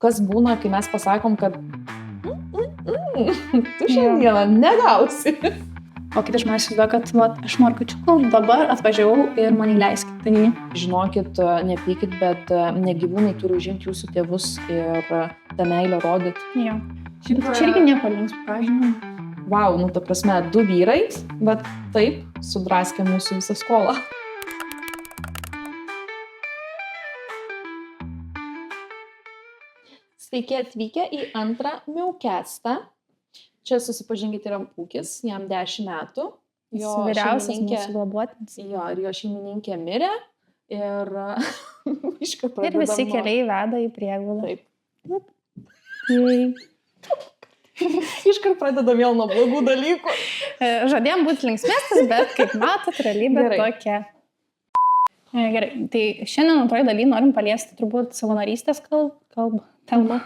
kas būna, kai mes pasakom, kad tu šiandieną negausi. O kiti žmonės įsivaizduoja, kad aš noriu kačiukų, dabar atvažiavau ir man įleiskit. Tai Žinokit, nepykit, bet ne gyvūnai turi užimti jūsų tėvus ir tą meilę rodyti. jo. Čia irgi nieko linksmo, ką žinau. Vau, ta prasme, 2 vyrai, bet taip sudraskė mūsų visą skolą. Sveiki atvykę į antrą miaukestą. Čia susipažinkite yra Pūkis, jam 10 metų. Jo vyriausias mūsų globotinis. Jo, ir jo šeimininkė mirė. Ir iškart Ir pradedam visi keliai veda į prieglaudą. Taip. Iškart pradedam vėl nuo blogų dalykų. Žadėjom būti linksmesnis, bet kaip matot, realybė Gerai. tokia. Gerai, tai šiandien antroji daly norim paliesti turbūt savanorystės temą.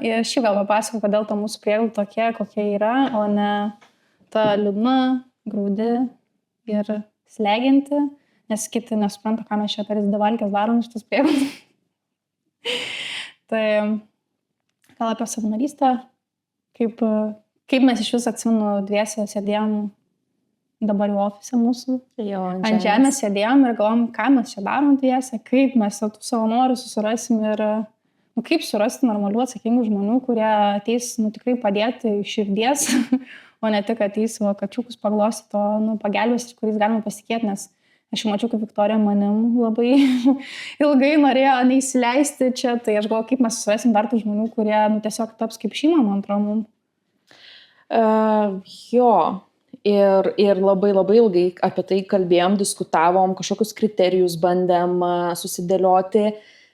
Ir šį gal papasakau, kodėl ta mūsų prieglauda tokia, kokia yra, o ne ta liūdna, graudi ir slegianti, nes kiti nesupranta, ką mes čia tarsi devalkės darom iš tos prieglaudos. Tai gal apie savanorystę, kaip mes iš vis atsimenu dviese sėdėjom dabar jau ofise mūsų. Jo, Ant žemės sėdėjom ir galvom, ką mes čia darom dviese, kaip mes tų savanorių susirasim ir kaip surasti normalių atsakingų žmonių, kurie ateis tikrai padėti iš širdies, o ne tik ateis kačiukus paglostyti, pagelbės, kuriais galima pasitikėti, nes aš jau mačiau, kaip Viktorija manim labai ilgai norėjo neįsileisti čia, tai aš galvoju, kaip mes susirasim dar tų žmonių, kurie tiesiog taps kaip šeima, man atrodo. Jo. Ir labai ilgai apie tai kalbėjom, diskutavom, kažkokius kriterijus bandėm susidėlioti,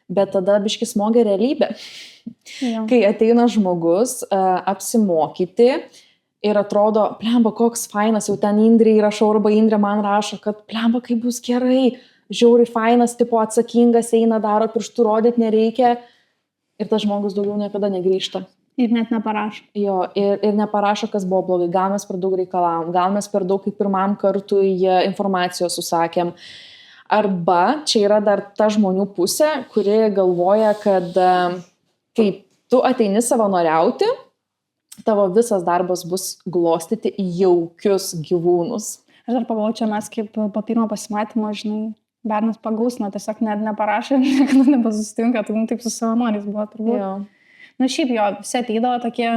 bet tada biški smogė realybė. Jo. Kai ateina žmogus apsimokyti ir atrodo, plemba, koks fainas, jau ten Indrė rašau, arba Indrė man rašo, kad plemba, kaip bus gerai, žiauriai fainas, tipo atsakingas, eina, daro, pirštų rodyti nereikia ir tas žmogus daugiau niekada negrįžta. Ir net neparašo. Jo, ir neparašo, kas buvo blogai. Gal mes per daug reikalavom, gal mes per daug kaip pirmam kartui informacijos susakėm. Arba čia yra dar ta žmonių pusė, kuri galvoja, kad kai tu ateini savanoriauti, tavo visas darbas bus glostyti jaukius gyvūnus. Aš dar pagalvoju, čia mes kaip po pirmo pasimatymo, žinai, bernas pagausino, tiesiog net neparašė, niekada nebesusitinka, tai taip su savanoriais buvo turbūt. Jo. Šiaip jo, visi ateidavo tokie,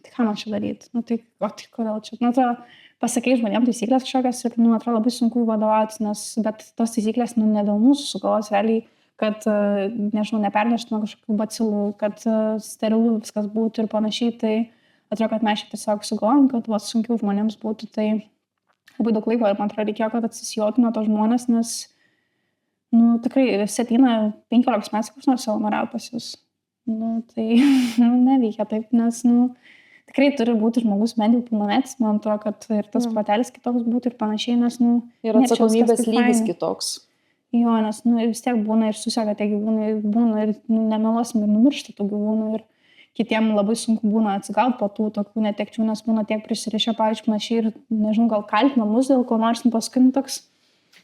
tai ką man čia daryti? Tai kodėl čia? Pasakai žmonėm taisyklės kažkokias ir, atrodo labai sunku vadovautis, bet tos taisyklės, ne dėl mūsų sugalvos realiai, kad, nežinau, neperneštume kažkokių bacilų, kad sterilų viskas būtų ir panašiai, tai atrodo, kad mes čia tiesiog sugalvojom, kad sunkiau žmonėms būtų, tai labai daug laiko ir man atrodo reikėjo, kad atsisijotume to žmonės, nes, tikrai visi ateina 15 metų, kas nors savanoriauti pas jūs. Tai neveikia taip, nes tikrai turi būti žmogus bent jau pilnametis, man atrodo, kad ir tas patelis kitoks būtų ir panašiai, nes ir atsakomybės lygis kitoks. Jo, nes vis tiek būna ir suseka tie gyvūnai, būna ir nemeluosim ir numiršta tų gyvūnų ir kitiem labai sunku būna atsigauti po tų tokių netekčių, nes būna tiek prisirišę, pavyzdžiui, panašiai ir, nežinau, gal kaltina mus dėl ko nors, paskui toks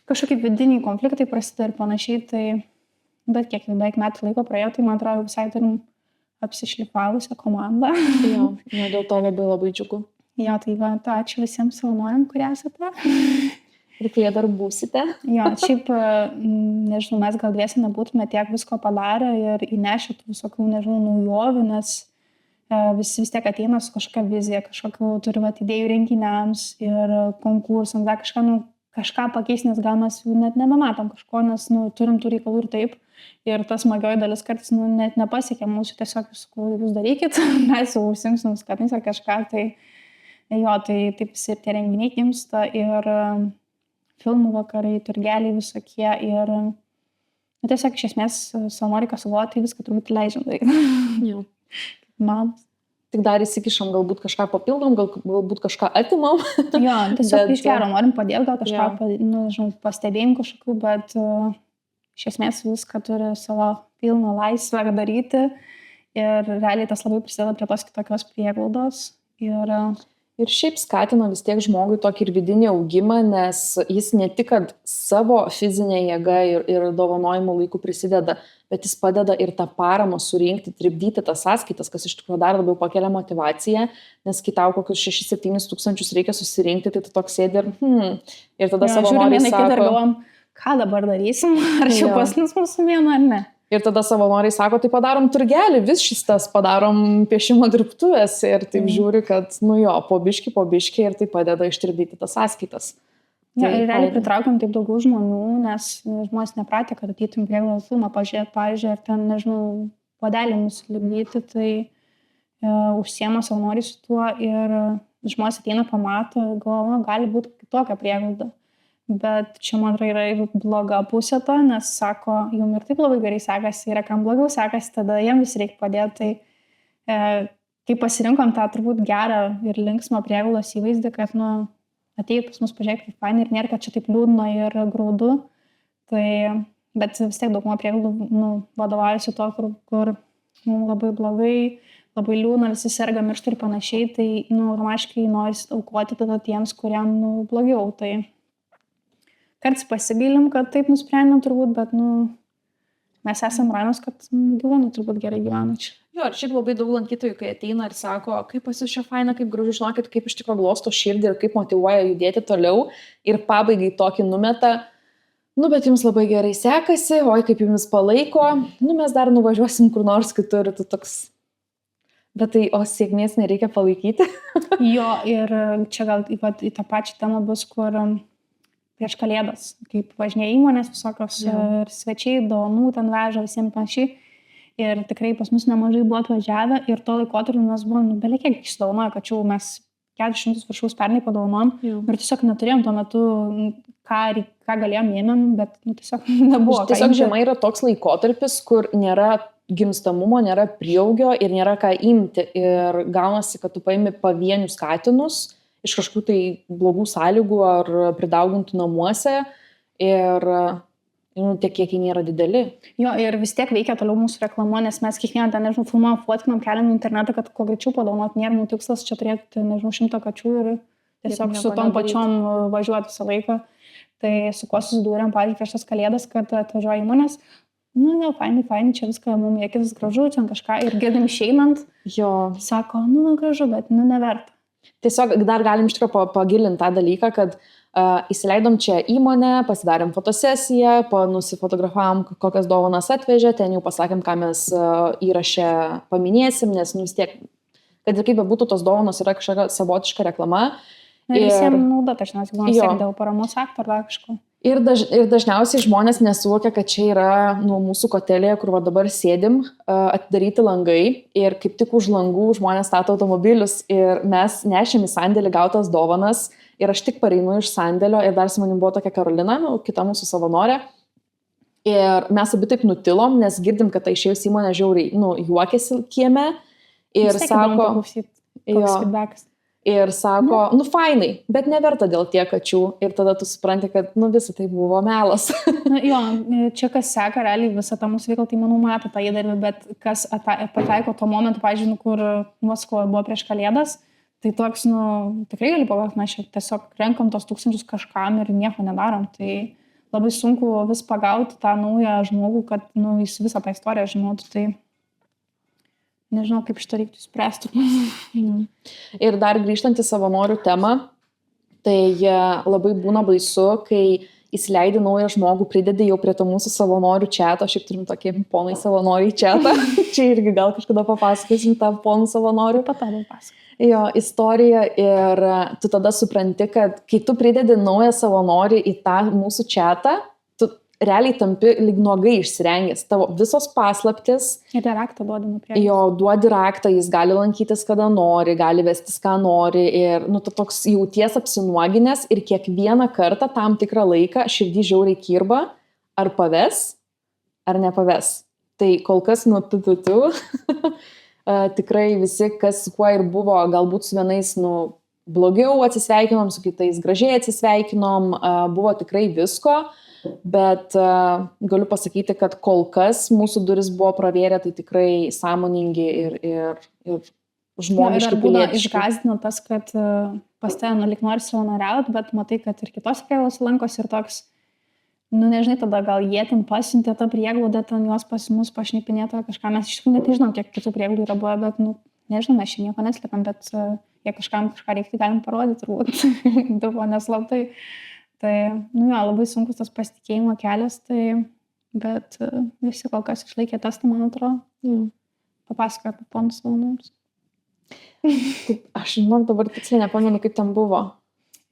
kažkokie vidiniai konfliktai prasideda ir panašiai, tai bet kiek beveik metų laiko praėjo, tai man atrodo visai turim apsišlifavusią komandą. Jo, dėl to labai džiugu. Jo, tai ačiū visiems savanoriam, kurie esate. Ir kurie dar būsite. Jo, šiaip, nežinau, mes gal dviesi nebūtume tiek visko padarę ir įnešę tų visokių, nežinau, naujovių, nes visi vis tiek ateina su kažkokia vizija, kažkokių turi idėjų renginiams ir konkursams, dar kažką pakeisti, nes gal mes jų net nebematom kažko, nes turim tų reikalų ir taip. Ir tas smagioji dalis kartais net nepasiekia mūsų, tiesiog jūs darykit, mes jau užsimsim skatins ar kažką, tai jo, tai taip visi ir tie renginiai gimsta ir filmų vakarai, turgeliai visokie ir tiesiog iš esmės savanoriai, kas sugalvoja, tai viską turbūt leidžiam daryti. Jo. Mamos. Tik dar įsikišam, galbūt kažką papildom, galbūt kažką atimam. Jo, tiesiog iš gero norim padėti, gal kažką pastebėjim kažkokių, bet iš esmės viską turi savo pilną laisvę daryti ir realiai tas labai prisideda prie tos kitokios prieglaudos. Ir šiaip skatina vis tiek žmogui tokį ir vidinį augimą, nes jis ne tik, kad savo fizinę jėgą ir dovanojimų laiku prisideda, bet jis padeda ir tą paramą surinkti, trikdyti tas sąskaitas, kas iš tikrųjų dar labiau pakelia motivaciją, nes kai tau kokius 6-7 tūkstančius reikia susirinkti, tai tu toks sėdi ir tada savanoriai sako, ką dabar darysim, ar čia pas mūsų vieno ar ne. Ir tada savanoriai sako, tai padarom turgelį, vis šis tas, padarom piešimo dirbtuvės ir taip žiūri, kad, po biški ir tai padeda ištirpdyti tas sąskaitas. Ja, ir realiai pritraukiam taip daugiau žmonių, nes žmonės nepratė, kad ateitum prieglaudos filmą pažiūrėti, ar ten, nežinau, padelį nusilipdyti, tai užsiema savanoriai su tuo ir žmonės ateina pamato, galvoja, gali būti kitokia prieglauda. Bet čia, man atrodo, yra ir bloga pusė to, nes sako, jums ir taip labai gerai sekasi, yra kam blogiau sekasi, tada jiems vis reikia padėti. Tai kai pasirinkom tą turbūt gerą ir linksmą prieglaudos įvaizdį, kad, atėjai pas mus pažiūrėti, kaip fainai ir nėra, kad čia taip liūdna ir graudu, tai, bet vis tiek dauguma prieglaudų vadovaujasi to, kur labai blogai, labai liūdna, visi serga, miršta ir panašiai, tai automatiškai norisi aukoti tada tiems, kuriam blogiau. Tai kartais pasigailim, kad taip nusprendėm turbūt, bet mes esam ramios, kad gyvūnai turbūt gerai gyvena čia. Jo, ir šiaip labai daug lankytojų, kai ateina ir sako, kaip pas jūs čia faina, kaip gražu, žinokit, kaip iš tikrųjų glosto širdį ir kaip motyvuoja judėti toliau ir pabaigai tokį numeta, bet jums labai gerai sekasi, oi kaip jums palaiko, mes dar nuvažiuosim kur nors kitur ir tu toks. Bet tai, sėkmės nereikia palaikyti. Jo, ir čia gal į tą pačią temą bus, kur prieš Kalėdas, kaip važinėja įmonės visokios ir svečiai, dovanų ten veža visiems panašiai. Ir tikrai pas mus nemažai buvo atvažiavę ir to laikotarpiu mes buvom, belekiek išdovanojo, kad čia mes 400 viršaus pernai padovanom ir tiesiog neturėjom tuo metu, ką galėjom ėmėm, bet tiesiog nebuvo. Tiesiog žiema yra toks laikotarpis, kur nėra gimstamumo, nėra prieaugio ir nėra ką imti. Ir gaunasi, kad tu paimi pavienius katinus iš kažkokių tai blogų sąlygų ar pridaugintų namuose ir tie kiekiai nėra dideli. Jo, ir vis tiek veikia toliau mūsų reklama, nes mes kiekvieną ten, filmuojam, fotkinam, keliam į internetą, kad kuo greičiau padovanot, nėra mūsų tikslas čia turėti, 100 kačių ir tiesiog su tom pačiom važiuoti visą laiką. Tai su kuo susidūrėm, pavyzdžiui, prieš tas Kalėdas, kad atvažiuoja įmonės, gal fainai, čia viską mums jėkis gražu, čia kažką ir girdim išeinant, sako, gražu, bet neverta. Tiesiog dar galim iš tikrųjų pagilinti tą dalyką, kad įsileidom čia įmonę, pasidarėm fotosesiją, nusifotografavom, kokias dovanas atvežė, ten jau pasakėm, ką mes įraše paminėsim, nes vis tiek, kad ir kaip bebūtų, tos dovanos yra kažkokia savotiška reklama. Ir visiems nauda, tačiau siek dėl paramos akto ar kažko. Ir dažniausiai žmonės nesuvokia, kad čia yra mūsų kotelėje, kur dabar sėdim, atidaryti langai ir kaip tik už langų žmonės stato automobilius ir mes nešėm į sandėlį gautas dovanas ir aš tik pareinu iš sandėlio ir dar su manim buvo tokia Karolina, kita mūsų savanorė. Ir mes abi taip nutilom, nes girdim, kad tai išėjus įmonė žiauriai, juokėsi kieme ir sako, ir sako, fainai, bet neverta dėl tiek kačių. Ir tada tu supranti, kad, visą tai buvo melas. Čia kas seka, realiai visą tą mūsų veiklą, tai manau mato tą įdarbį, bet kas pataiko tuo momentu, pavyzdžiui, kur Moskva buvo prieš Kalėdas, tai toks, tikrai gali pagalvoti, mes čia tiesiog renkam tos 1000 kažkam ir nieko nedarom. Tai labai sunku vis pagauti tą naują žmogų, kad, jis visą tą istoriją žinotų. Tai nežinau, kaip šitą reiktų spręsti. Ir dar grįžtant į savanorių temą, tai labai būna baisu, kai įsileidi naują žmogų, pridedi jau prie to mūsų savanorių čato, šiaip turim tokį ponai savanorių čatą, čia irgi gal kažkada papasakosim tą ponų savanorių. Jo, istoriją ir tu tada supranti, kad kai tu pridedi naują savanorį į tą mūsų čatą, realiai tampi lyg nuogai išsirengęs, tavo visos paslaptis. Ir raktą duodame prie. Jo, duodi raktą, jis gali lankytis kada nori, gali vestis ką nori ir tu toks jauties apsinuoginęs ir kiekvieną kartą tam tikrą laiką širdį žiauriai kirba, ar paves, ar nepaves. Tai kol kas tikrai visi, kas kuo ir buvo, galbūt su vienais blogiau atsisveikinom, su kitais gražiai atsisveikinom, buvo tikrai visko. Bet galiu pasakyti, kad kol kas mūsų duris buvo pravėrę, tai tikrai sąmoningi ir žmogiški piliečiai. Išgąsdino tas, kad pas tave lyg nori savanoriauti, bet matai, kad ir kitose prieglaudos lankosi ir toks, nu nežinai, tada gal jie ten pasiuntė tą prieglaudą, ten juos pas mus pašnipinėto kažką, mes iš tikrųjų net nežinom, kiek kitų prieglaudų yra buvę, bet, nu, nežinau, mes čia nieko neslėpiam, bet jei kažkam kažką reikti, galim parodyti, turbūt, buvo neslaptai. Tai, nu jo, labai sunkus tas pasitikėjimo kelias, tai, bet visi kol kas išlaikė testą, man atrodo, papasakojo apie ponus savanorius. Taip, aš žinau, dabar tiksliai nepamenu, kaip ten buvo.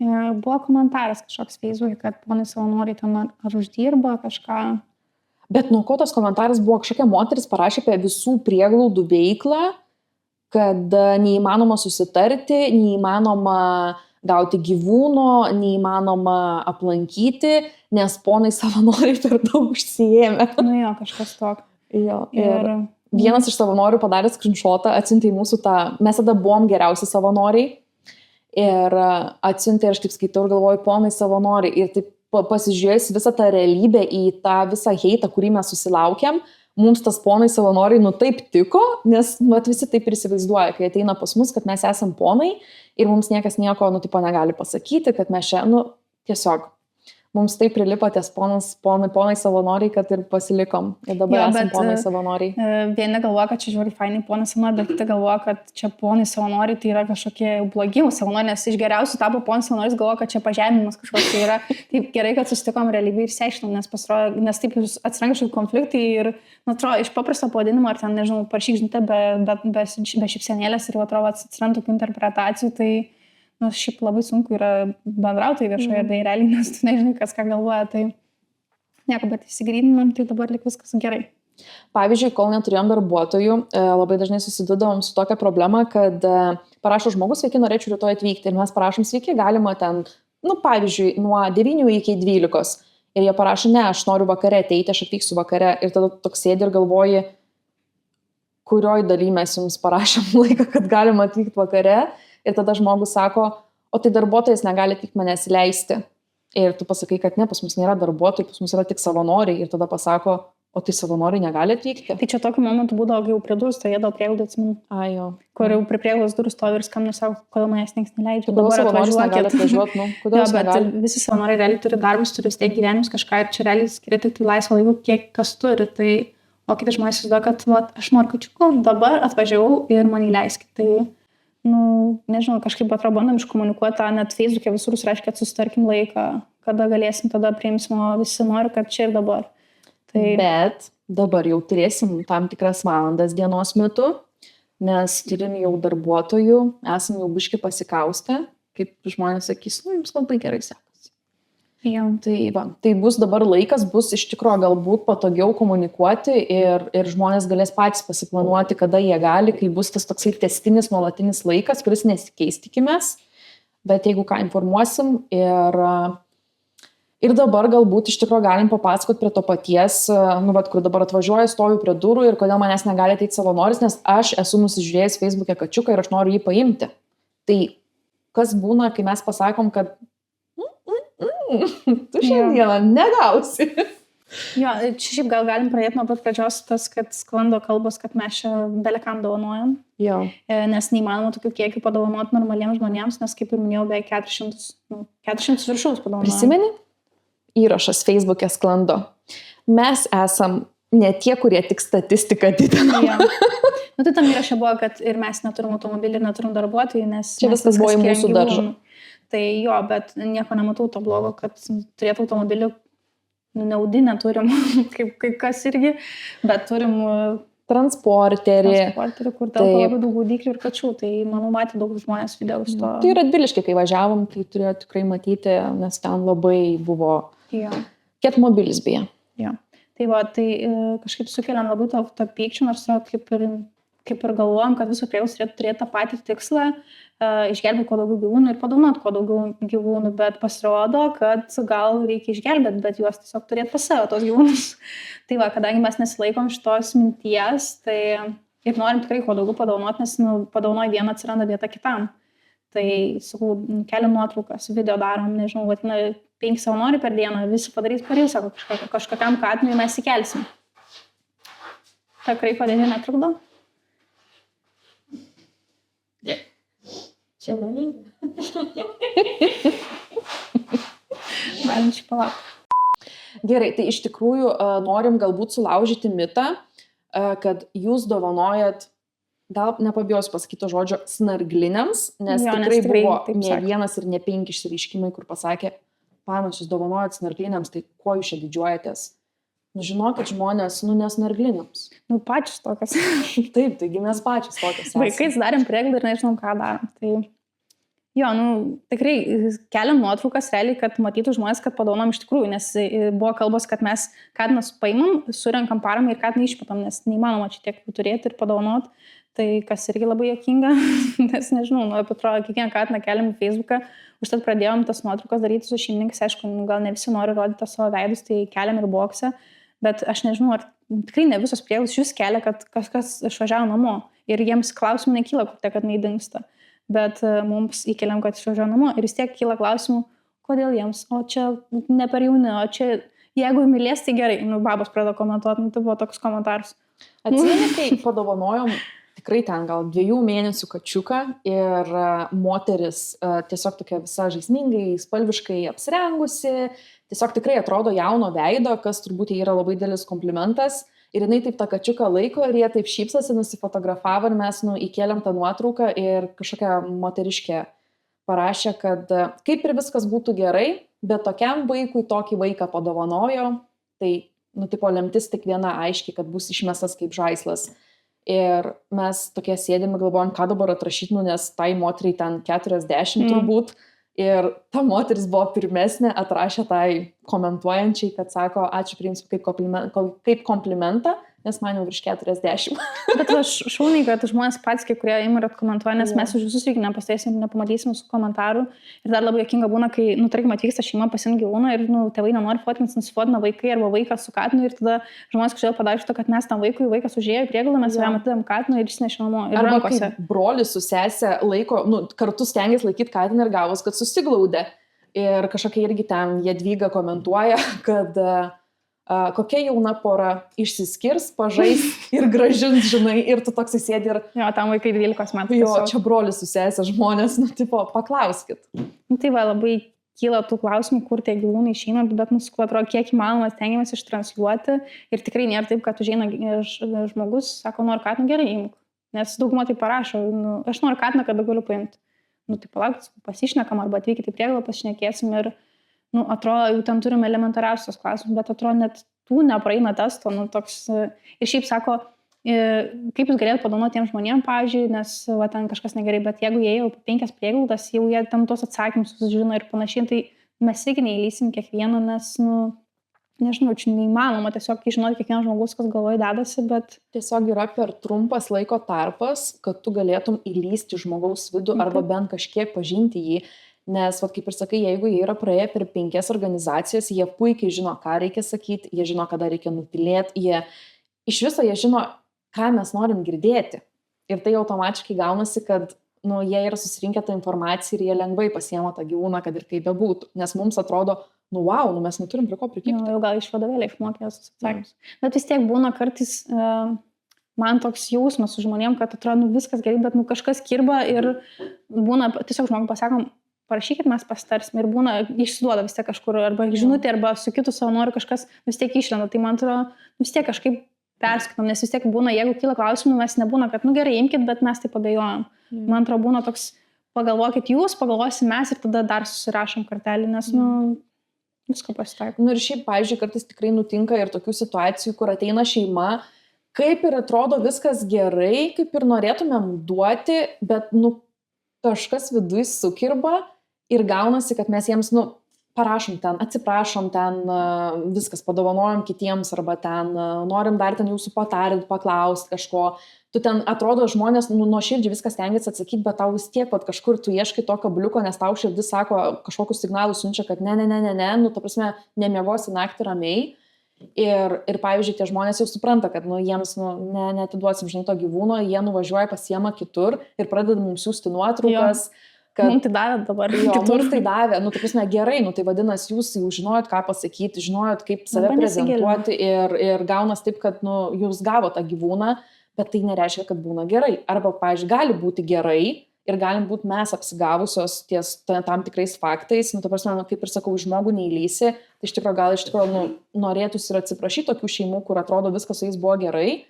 Buvo komentaras kažkoks Facebook'e, kad ponai savanoriai ten ar uždirba kažką. Bet nuo ko tas komentaras buvo, kažkokia moteris parašė apie visų prieglaudų veiklą, kad neįmanoma susitarti, neįmanoma gauti gyvūno, neįmanoma aplankyti, nes ponai savanoriai per daug užsiėmė. Nu jo, kažkas tokio. Jo, ir vienas iš savanorių padarė screenshotą, atsiuntė į mūsų tą, mes tada buvom geriausi savanoriai. Ir atsiuntė, aš taip skaitau ir galvoju, ponai savanoriai. Ir taip pasižiūrėjus visą tą realybę į tą visą heitą, kurį mes susilaukėm, mums tas ponai savanoriai nu taip tiko, nes visi taip ir įsivaizduoja, kai ateina pas mus, kad mes esam ponai ir mums niekas nieko, nu, tipo, negali pasakyti, kad mes čia, nu, tiesiog. Mums taip prilipo ties ponai savanoriai, kad ir pasilikom. Ir dabar esame ponai savanoriai. Vieni galvoja, kad čia žiūri fainai ponai savanoriai, bet kiti galvoja, kad čia ponai savanoriai tai yra kažkokie blogi savanoriai, nes iš geriausių tapo ponai savanoriais, galvoja, kad čia pažeminimas kažkoks tai yra. Taip gerai, kad susitikom realybėje ir seišinom, nes taip atsiranda kažkokie konfliktai ir, nu, atrodo, iš paprasto pavadinimo, ar ten, nežinau, parašyk žinutę be šypsenėlės ir, atrodo, atsiranda tokių interpretacijų, tai nu, šiaip labai sunku yra bendrauti viešoje erdvėje realiai, nes tu nežinai, kas ką galvoja, tai nieko, bet įsigryninam, tai dabar lik viskas gerai. Pavyzdžiui, kol neturėjom darbuotojų, labai dažnai susidudavom su tokia problema, kad parašo žmogus, sveiki, norėčiau rytoj atvykti ir mes parašom, sveiki, galima ten, nu, pavyzdžiui, nuo 9 iki 12 ir jie parašo, ne, aš noriu vakare ateiti, aš atvyksiu vakare ir tada toks sėdi ir galvoji, kurioj daly mes jums parašėm laiką, kad galima atvykti vakare. Ir tada žmogus sako, o tai darbuotojas negali tik manęs įleisti. Ir tu pasakai, kad ne, pas mus nėra darbuotojų, pas mus yra tik savanoriai. Ir tada pasako, o tai savanoriai negali atvykti. Tai čia tokiu momentu būdavo, kai jau prie durų stovėdavo prieglaudą, atsimenu. Jo. Kur jau prie prieglaudos durų stovi ir skambina, sako, kodėl manęs niekas neleidžia. Dabar savanorius negali atvažiuoti, nu, kodėl jo, bet negali? Visi savanoriai realiai turi darbus, turi steigti gyvenimus kažką ir čia realiai skiria tik tai laisvą laiką, kiek kas turi. Tai, o kiti žmonės įsivaizduoja, kad va, aš noriu kačiuko, dabar atvažiavau ir man įleiskit. Tai, nu, nežinau, kažkaip atrodo bandom iškomunikuoti tą, net Facebook'e visur reiškia, kad susitarkim laiką, kada galėsim, tada priimsim, o visi nori, kad čia ir dabar. Tai... Bet dabar jau turėsim tam tikras valandas dienos metu, nes turim jau darbuotojų, esam jau biški pasikaustę, kaip žmonės sakys, nu, jums labai gerai sekasi. Ja. Tai bus dabar laikas, bus iš tikrųjų galbūt patogiau komunikuoti ir žmonės galės patys pasiplanuoti, kada jie gali, kai bus tas toksai testinis, nuolatinis laikas, kuris nesikeis tikimės, bet jeigu ką informuosim ir dabar galbūt iš tikrųjų galim papasakoti prie to paties, nu, bet kur dabar atvažiuoju, stoviu prie durų ir kodėl manęs negali ateiti savanoris, nes aš esu nusižiūrėjęs Facebook'e kačiuką ir aš noriu jį paimti. Tai kas būna, kai mes pasakom, kad tu šiandieną negausi. Jo, čia šiaip gal galim pradėti nuo pat pradžios tas, kad sklando kalbos, kad mes čia belekam dovanojam. Jo. Nes neįmanoma tokių kiekių padovanoti normaliems žmonėms, nes kaip ir minėjau, beveik 400 viršaus padovanojam. Prisimeni? Įrašas Facebook'e sklando. Mes esam ne tie, kurie tik statistiką didinam. Ja. Nu, tai tam įraše buvo, kad ir mes neturim automobilį ir neturim darbuotojų, nes... Čia viskas buvo į mūsų daržą. Tai jo, bet nieko nematau to blogo, kad turėtų automobilių, neaudinę turim, kaip kas irgi, bet turim transporterį, kur telpa labai daug gaudyklių ir kačių, tai manau matė daug žmonės video iš to. Tai Radviliškai, kai važiavom, tai turėjo tikrai matyti, nes ten labai buvo ketmobilis beje. Jo. Tai va, tai kažkaip sukeliam labai tą pykčių, nors kaip ir galvojam, kad viso prieglaudos turėtų turėti tą patį tikslą, išgelbėti kuo daugiau gyvūnų ir padovanoti kuo daugiau gyvūnų, bet pasirodo, kad gal reikia išgelbėti, bet juos tiesiog turėti pas save tos gyvūnus. Tai va, kadangi mes nesilaikom šitos minties, tai ir norim tikrai kuo daugiau padovanoti, nes padovanoji vieną atsiranda vieta kitam. Tai, sakau, keliam nuotraukas, video darom, nežinau, vadina 5 savanorių per dieną, visi padarys per jų, sako, kažkokiam katinui mes įkelsim. Tikrai padėti netrukdo? Čia manai. Galim šį palaukti. Gerai, tai iš tikrųjų norim galbūt sulaužyti mitą, kad jūs dovanojat, gal nepabijosiu pasakyti žodžio, snargliniams, nes Jo, nes tikrai tikrai buvo taip ne sako. vienas ir ne 5 išsireiškimai, kur pasakė, panos, jūs dovanojat snargliniams, tai kuo jūs čia didžiuojatės? Nu, žinokit, žmonės, nesnargliniams. Nu, pačios tokios. Taip, taigi mes pačios tokios esame. Vaikais darėm prieglaudą ir nežinom, ką darom. Tai jo, tikrai keliam nuotraukas realiai, kad matytų žmonės, kad padovanom iš tikrųjų, nes buvo kalbos, kad mes katinas paimam, surenkam paramą ir katiną išmetam, nes neįmanoma čia tiek turėti ir padovanot. Tai kas irgi labai juokinga, nes nežinau, atrodo, kiekvieną katiną keliam į Facebooką, užtat pradėjom tas nuotraukas daryti su šeimininkais, aišku, gal ne visi nori rodyti savo veidus, tai keliam ir boksą, bet aš nežinau, ar tikrai ne visos prieglaudos jūs kelia, kad kažkas išvažiavo namo ir jiems klausimų nekyla, kur tie katinai dingsta, bet mums įkeliam, kad išvažiavo namo ir vis tiek kyla klausimų, kodėl jiems, o čia ne per jauni, o čia jeigu mylės, tai gerai, babos pradėjo komentuoti, tai buvo toks komentarus. Atsimeni, kai padovanojom tikrai ten gal 2 mėnesių kačiuką ir moteris tiesiog tokia visa žaismingai, spalviškai apsirengusi, tiesiog tikrai atrodo jauno veido, kas turbūt yra labai didelis komplimentas. Ir jinai taip tą kačiuką laiko ir jie taip šypsosi, nusifotografavo ir mes įkėlėm tą nuotrauką ir kažkokia moteriškė parašė, kad kaip ir viskas būtų gerai, bet tokiam vaikui tokį vaiką padovanojo, tai, tipo lemtis tik viena aiškiai, kad bus išmestas kaip žaislas. Ir mes tokie sėdėme, galvojom, ką dabar atrašyti, nes tai moteriai ten 40 turbūt. Ir ta moteris buvo pirmesnė, atrašė tai komentuojančiai, kad sako, ačiū priimsiu kaip komplimentą, nes man jau virš 40. Bet aš šauniai, kad žmonės patys, kai kurie ima ir atkomentuoja, nes mes už visus irgi nepasteisim, nepamatysim su komentarų. Ir dar labai juokinga būna, kai, tarkim, atvyksta šeima pasiimti gyvūną ir, tėvai nenori fotkintis, nusifotina vaikai arba vaikas su katinu ir tada žmonės kažkodėl padarė šito, kad mes tam vaikui, vaikas užėjo į prieglaudą, mes jam atidėm katinu ir jis nešė namo. Ir arba rankose. Brolis su sesė laiko, kartu stengiasi laikyti katiną ir gavos, kad susiglaudė. Ir kažkokia irgi ten Jadvyga komentuoja, kad kokia jauna pora išsiskirs, pažais ir gražins, žinai, ir tu toks įsėdi ir... Jo, tam vaikai 12 metų. Jo, čia brolis su sesė žmonės, paklauskit. Tai va, labai kyla tų klausimų, kur tie gyvūnai išeina, bet atrodo, kiek įmanoma stengiamės ištransliuoti ir tikrai nėra taip, kad užeina žmogus, sako, noriu katiną, gerai imk, nes dauguma tai parašo, aš noriu katiną, kada galiu paimti. Tai palauk, pasišnekam arba atvykite į prieglaudą, pasišnekėsim ir atrodo, jau ten turime elementariausios klausimus, bet atrodo, net tų nepraeina testo, toks, ir šiaip sako, kaip jūs galėtumėte padovanoti tiem žmonėm, pavyzdžiui, nes ten kažkas negerai, bet jeigu jie jau 5 prieglaudas, jau jie tam tos atsakymus sužino ir panašiai, tai mes irgi neįlysim kiekvieną, nes, nežinau, čia neįmanoma tiesiog žinoti kiekvieną žmogus, kas galvoje dedasi, bet... Tiesiog yra per trumpas laiko tarpas, kad tu galėtum įlysti žmogaus vidų arba bent kažkiek pažinti jį. Nes, kaip ir sakai, jeigu jie yra praėję per 5 organizacijas, jie puikiai žino, ką reikia sakyti, jie žino, kada reikia nutilėti, iš viso jie žino, ką mes norim girdėti. Ir tai automatiškai gaunasi, kad jie yra susirinkę tą informaciją ir jie lengvai pasiema tą gyvūną, kad ir kaip bebūtų. Nes mums atrodo, wow, mes neturim prie ko prikibti. Jau gal iš vadovėlį išmokės atsakymus. Bet vis tiek būna kartais... Man toks jausmas su žmonėm, kad atrodo, viskas gerai, bet kažkas kirba ir būna, tiesiog žmogui pasakom, parašykit, mes pasitarsim ir būna, išsiduoda vis tiek kažkur, arba žinutė, arba su kitu savanoriu kažkas vis tiek išlenda. Tai man atrodo, vis tiek kažkaip perskaitom, nes vis tiek būna, jeigu kyla klausimų, mes nebūna, kad gerai, imkit, bet mes taip abejojam. Man atrodo, būna toks, pagalvokit jūs, pagalvosim mes ir tada dar susirašom kartelį, nes, visko pasitaiko. Ir šiaip, pavyzdžiui, kartais tikrai nutinka ir tokių situacijų, kur ateina šeima, kaip ir atrodo viskas gerai, kaip ir norėtumėm duoti, bet, kažkas viduj sukirba ir gaunasi, kad mes jiems, parašom ten, atsiprašom ten, viskas padovanojom kitiems arba ten, norim dar ten jūsų patarinti, paklausti kažko. Tu ten atrodo žmonės, nuoširdžiai viskas stengiasi atsakyti, bet tau vis tiek kažkur tu ieškai to kabliuko, nes tau širdis sako, kažkokius signalus siunčia, kad ne, ta prasme, nemiegosi naktį ramiai. Ir pavyzdžiui, tie žmonės jau supranta, kad jiems neatiduosim, žinai, to gyvūno, jie nuvažiuoja, pasiema kitur ir pradeda mums siųsti nuotraukas. Kad... Mums tai davė dabar. Mums tai davė, ta prasme, gerai, tai vadinasi, jūs jau žinojot, ką pasakyti, žinojot, kaip save prezentuoti ir gaunas taip, kad jūs gavo tą gyvūną, bet tai nereiškia, kad būna gerai. Arba, pavyzdžiui, gali būti gerai ir galim būti mes apsigavusios ties tam tikrais faktais, ta prasme, kaip ir sakau, žmogų neįlysi, tai iš tikrųjų norėtųsi ir atsiprašyti tokių šeimų, kur atrodo viskas su jais buvo gerai,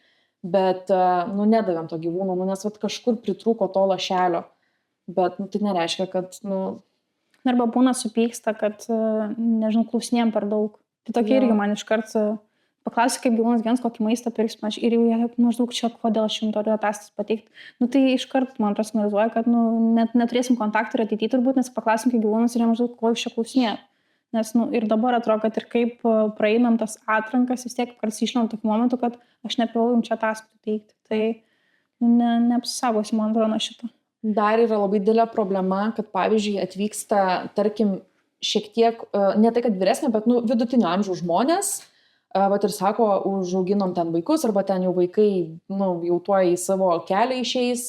bet, nedavėm to gyvūno, nes kažkur pritrūko to lašelio, bet, tai nereiškia, kad, Arba būna supyksta, kad, nežinau, klausinėjom per daug. Tai tokia irgi man iškart paklausiu, kaip gyvūnas gyvens, kokį maistą pirks, ir jau jie maždaug čia, kodėl aš jums turiu ataskaitas pateikti. Tai iškart man prasignalizuoja, kad net neturėsim kontaktų ir ateityje turbūt, nes paklausim, kaip gyvūnas ir jie maždaug, ko iš čia klausinėja. Nes ir dabar atrodo, kad ir kaip praeinam tas atrankas, vis tiek kartais išinam tokiu momentu, kad aš neprivalau jums čia ataskaitų teikti. Tai neapsisaugosim, man atrodo, nuo šito. Dar yra labai didelė problema, kad pavyzdžiui atvyksta, tarkim, šiek tiek, ne tai kad vyresnė, bet vidutinio amžiaus žmonės, ir sako, užauginom ten vaikus, arba ten jau vaikai, jau tuo į savo kelią išeis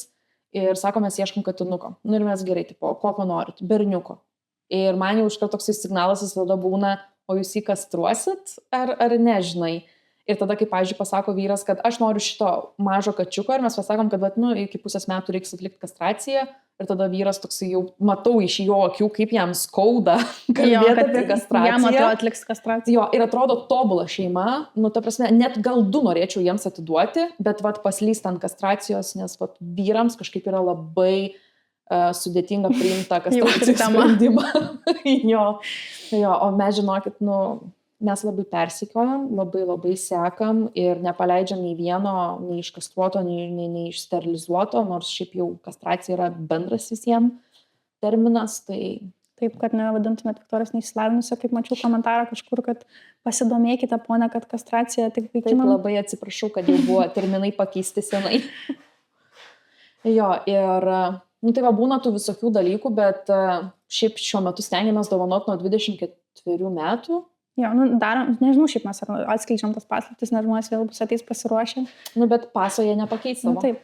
ir sako, mes ieškom katinuko. Ir mes gerai, tipo, kokio norit, berniuko. Ir man jau iškart toks signalas visada būna, o jūs jį kastruosit, ar nežinai. Ir tada, kaip, pavyzdžiui, pasako vyras, kad aš noriu šito mažo kačiuko ir mes pasakom, kad iki pusės metų reiks atlikti kastraciją. Ir tada vyras toksai jau matau iš jo akių, kaip jam skauda kalbėti apie kastraciją. Jam atrodo atliks kastraciją. Jo, ir atrodo tobula šeima, ta prasme, net gal 2 norėčiau jiems atiduoti, bet paslyst ant kastracijos, nes vyrams kažkaip yra labai sudėtinga priimta kastracijos sprendimą. jo, o mes žinokit, mes labai persikiojam, labai sekam ir nepaleidžiam nei vieno, nei iškastruoto, nei išsterilizuoto, nors šiaip jau kastracija yra bendras visiems terminas. Tai... Taip, kad nevadintumėt Viktorijos neįsilavinusią, kaip mačiau komentarą kažkur, kad pasidomėkite, ponia, kad kastracija tik vaikinam. Taip, labai atsiprašau, kad jau buvo terminai pakeisti senai. Jo, ir tai būna tų visokių dalykų, bet šiaip šiuo metu stengiamės dovanoti nuo 24 metų. Jo, darom, nežinau, šiaip mes atskleidžiam tas paslaptis, nes žmonės vėl bus ateis pasiruošę. Bet paso jie nepakeis savo. Taip.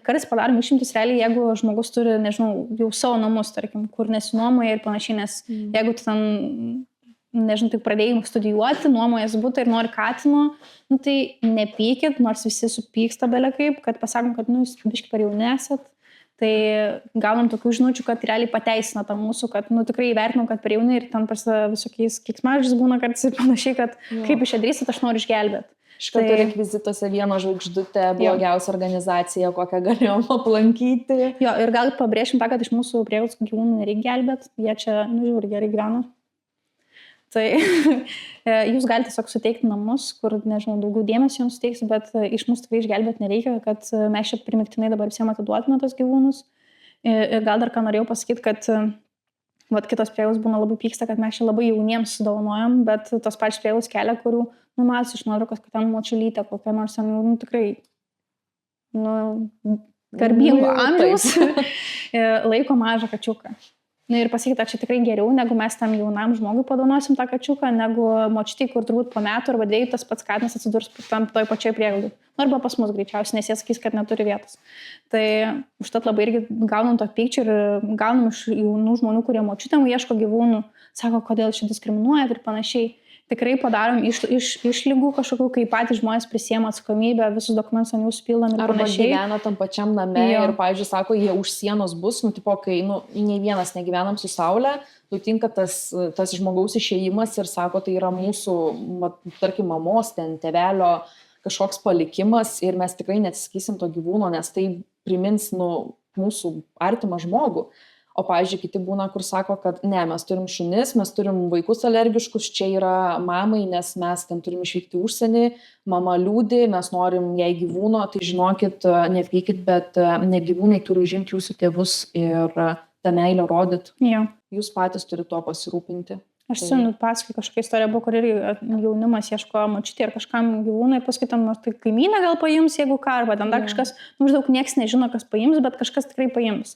Kartais padarom išimtis realiai, jeigu žmogus turi, nežinau, jau savo namus, tarkim, kur nesinuomoja ir panašiai, nes jeigu tu ten, nežinau, tik pradėjai studijuoti, nuomojas būtų ir nori katino, tai nepykit, nors visi supyksta belia kaip, kad pasakom, kad, jūs biški per jauni esat. Tai gaunam tokių žinučių, kad realiai pateisina tą mūsų, kad tikrai įvertinam, kad per jauni ir ten prasideda visokiais keiksmažodžiais būna, kad panašiai, kad kaip iš čia drįsit, aš noriu išgelbėti. Škarto rekvizituose 1 žvaigždutė, blogiausia organizacija, kokią galėjom aplankyti. Jo, ir gal pabrėšim tą, kad iš mūsų prieglaudos gyvūnų nereikia gelbėti, jie čia, žiūri, gerai gyvena. Tai jūs galite tiesiog suteikti namus, kur, nežinau, daugiau dėmesio jums suteiks, bet iš mūsų tikrai išgelbėti nereikia, kad mes čia primiktinai dabar visiems atiduotume tos gyvūnus. Ir gal dar ką norėjau pasakyti, kad kitos prieglaudos būna labai pyksta, kad mes čia labai jauniems dovanojam, bet tos pačios prieglaudos kelia, kurių numatos iš nuotraukos, kad ten močiulytė, kokia nors tikrai garbingo amžiaus laiko mažą kačiuką. Ir pasakyti, kad čia tikrai geriau, negu mes tam jaunam žmogui padovanosim tą kačiuką, negu močiutei, kur turbūt po metų arba 2 tas pats katinas atsidurs tam toj pačioj prieglaudoj. Arba pas mus greičiausiai, nes jie sakys, kad neturi vietos. Tai užtat labai irgi gaunam to pykčio ir gaunam iš jaunų žmonių, kurie močiutėm ieško gyvūnų, sako, kodėl čia diskriminuojat ir panašiai. Tikrai padarom išlygų kažkokių, kai patys žmonės prisiema atsakomybę, visus dokumentus ant jų supildami ir panašiai. Arba gyvena tam pačiam name ir, pavyzdžiui, sako, jie už sienos bus, kai nei vienas negyvenam su saule, nutinka tas žmogaus išėjimas ir sako, tai yra mūsų, tarkim, mamos, ten tėvelio kažkoks palikimas ir mes tikrai neatsisakysim to gyvūno, nes tai primins mūsų artimą žmogų. O, pavyzdžiui, kiti būna, kur sako, kad ne, mes turim šunis, mes turim vaikus alergiškus, čia yra mamai, nes mes ten turim išvykti užsienį, mama liūdi, mes norim jai gyvūno, tai žinokit, nepykit, bet ne gyvūnai turi užimti jūsų tėvus ir tą meilę rodyt. Jo. Jūs patys turi tuo pasirūpinti. Aš pasakai kažkokia istorija buvo, kur irgi jaunimas ieško močiutė ir kažkam gyvūnai, paskui tam tai kaimynė gal paims, jeigu ką, arba ten dar kažkas, maždaug nieks nežino, kas paims, bet kažkas tikrai paims.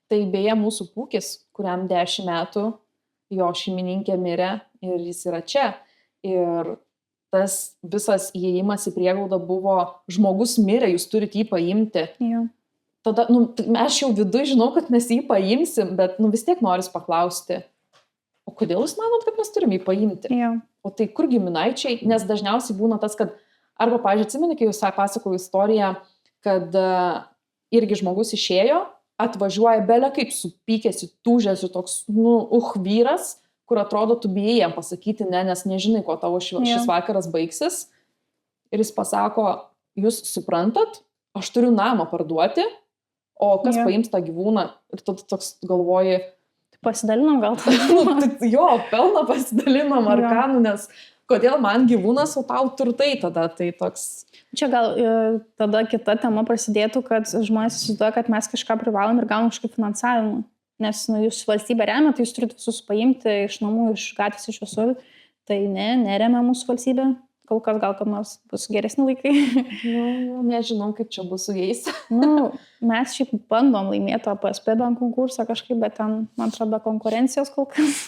Tai beje mūsų pūkis, kuriam 10 metų, jo šeimininkė mirė ir jis yra čia. Ir tas visas įėjimas į prieglaudą buvo, žmogus mirė, jūs turite jį paimti. Jo. Tada, aš jau viduj žinau, kad mes jį paimsim, bet vis tiek noris paklausti, o kodėl jūs manot, kad mes turim jį paimti? Jo. O tai kur giminaičiai? Nes dažniausiai būna tas, kad, arba, pavyzdžiui, atsimeni, kai jūs pasakojau istoriją, kad irgi žmogus išėjo, atvažiuoja belė kaip supykėsi, tūžėsi toks, vyras, kur atrodo, tu bijai jam pasakyti ne, nes nežinai, ko tavo šis vakaras baigsis. Ir jis pasako, jūs suprantat, aš turiu namą parduoti, o kas paims tą gyvūną? Ir tada toks galvoji, Pasidalinom gal tą. Jo, pelną pasidalinom ar ką, nes kodėl man gyvūnas, o tau turtai tada, tai toks. Čia gal tada kita tema prasidėtų, kad žmonės įsivaizduoja, kad mes kažką privalom ir gaunam kažkaip finansavimą. Nes jūs valstybė remia, tai jūs turite visus paimti iš namų, iš gatvės, iš visur. Tai neremia mūsų valstybė. Kol kas gal kad nors bus geresni laikai. Nežinau, kaip čia bus su jais. Mes šiaip bandom laimėti PSP bent konkursą kažkaip, bet ten, man atrodo, konkurencijos kol kas.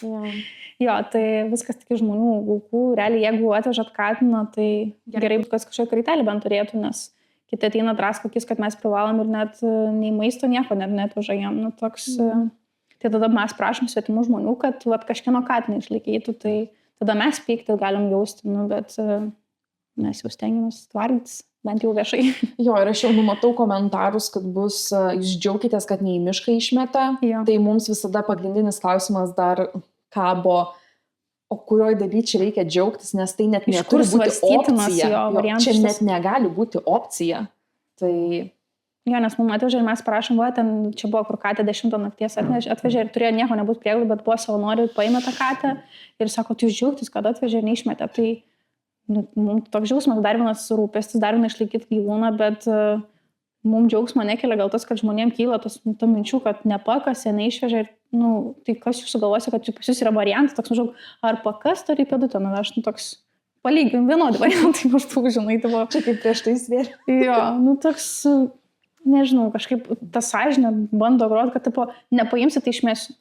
Jo, tai viskas tik iš žmonių aukų. Realiai, jeigu atvežat katiną, tai gerai, kad kažkokia kraitelė bent turėtų, nes kiti ateina draskokis, kad mes privalom ir net nei maisto nieko net atveža jam. Toks, tai tada mes prašom svetimų žmonių, kad kažkieno katiną išlaikytų, tai tada mes pykti galim jausti, bet mes jau stengiamės tvardytis, bent jau viešai. Jo, ir aš jau numatau komentarus, kad bus, jūs džiaukitės, kad ne į mišką išmeta, tai mums visada pagrindinis klausimas dar kabo, o kurioj daly čia reikia džiaugtis, nes tai net neturi būti opcija. Čia net negali būti opcija. Tai... Jo, nes mums atvežė ir mes parašom, ten čia buvo kur katė 10 nakties atvežė ir turėjo nieko nebūti prieglų, bet buvo savanoriai, paėmė tą katę ir sako, tu džiaugtis, kad atvežė ir neišmetė. Tai mums toks džiaugsmas, dar vienas rūpestis, dar vienas išlaikyti gyvūną, bet mums džiaugsmo nekelia gal tas, kad žmonėms kyla tos minčių, kad nepakasė, neišvežė ir, tai kas jūs sugalvosi, kad pas jūs yra variantas, toks maždaug, ar pakas turi pėdutę, aš toks palygim vienodį variantą, maždaug, žinai, tai buvo. Čia kaip prieš tai svėrė. Jo, toks... Nežinau, kažkaip ta sąžinė bando groti, kad tipo, nepaimsi, tai išmesiu.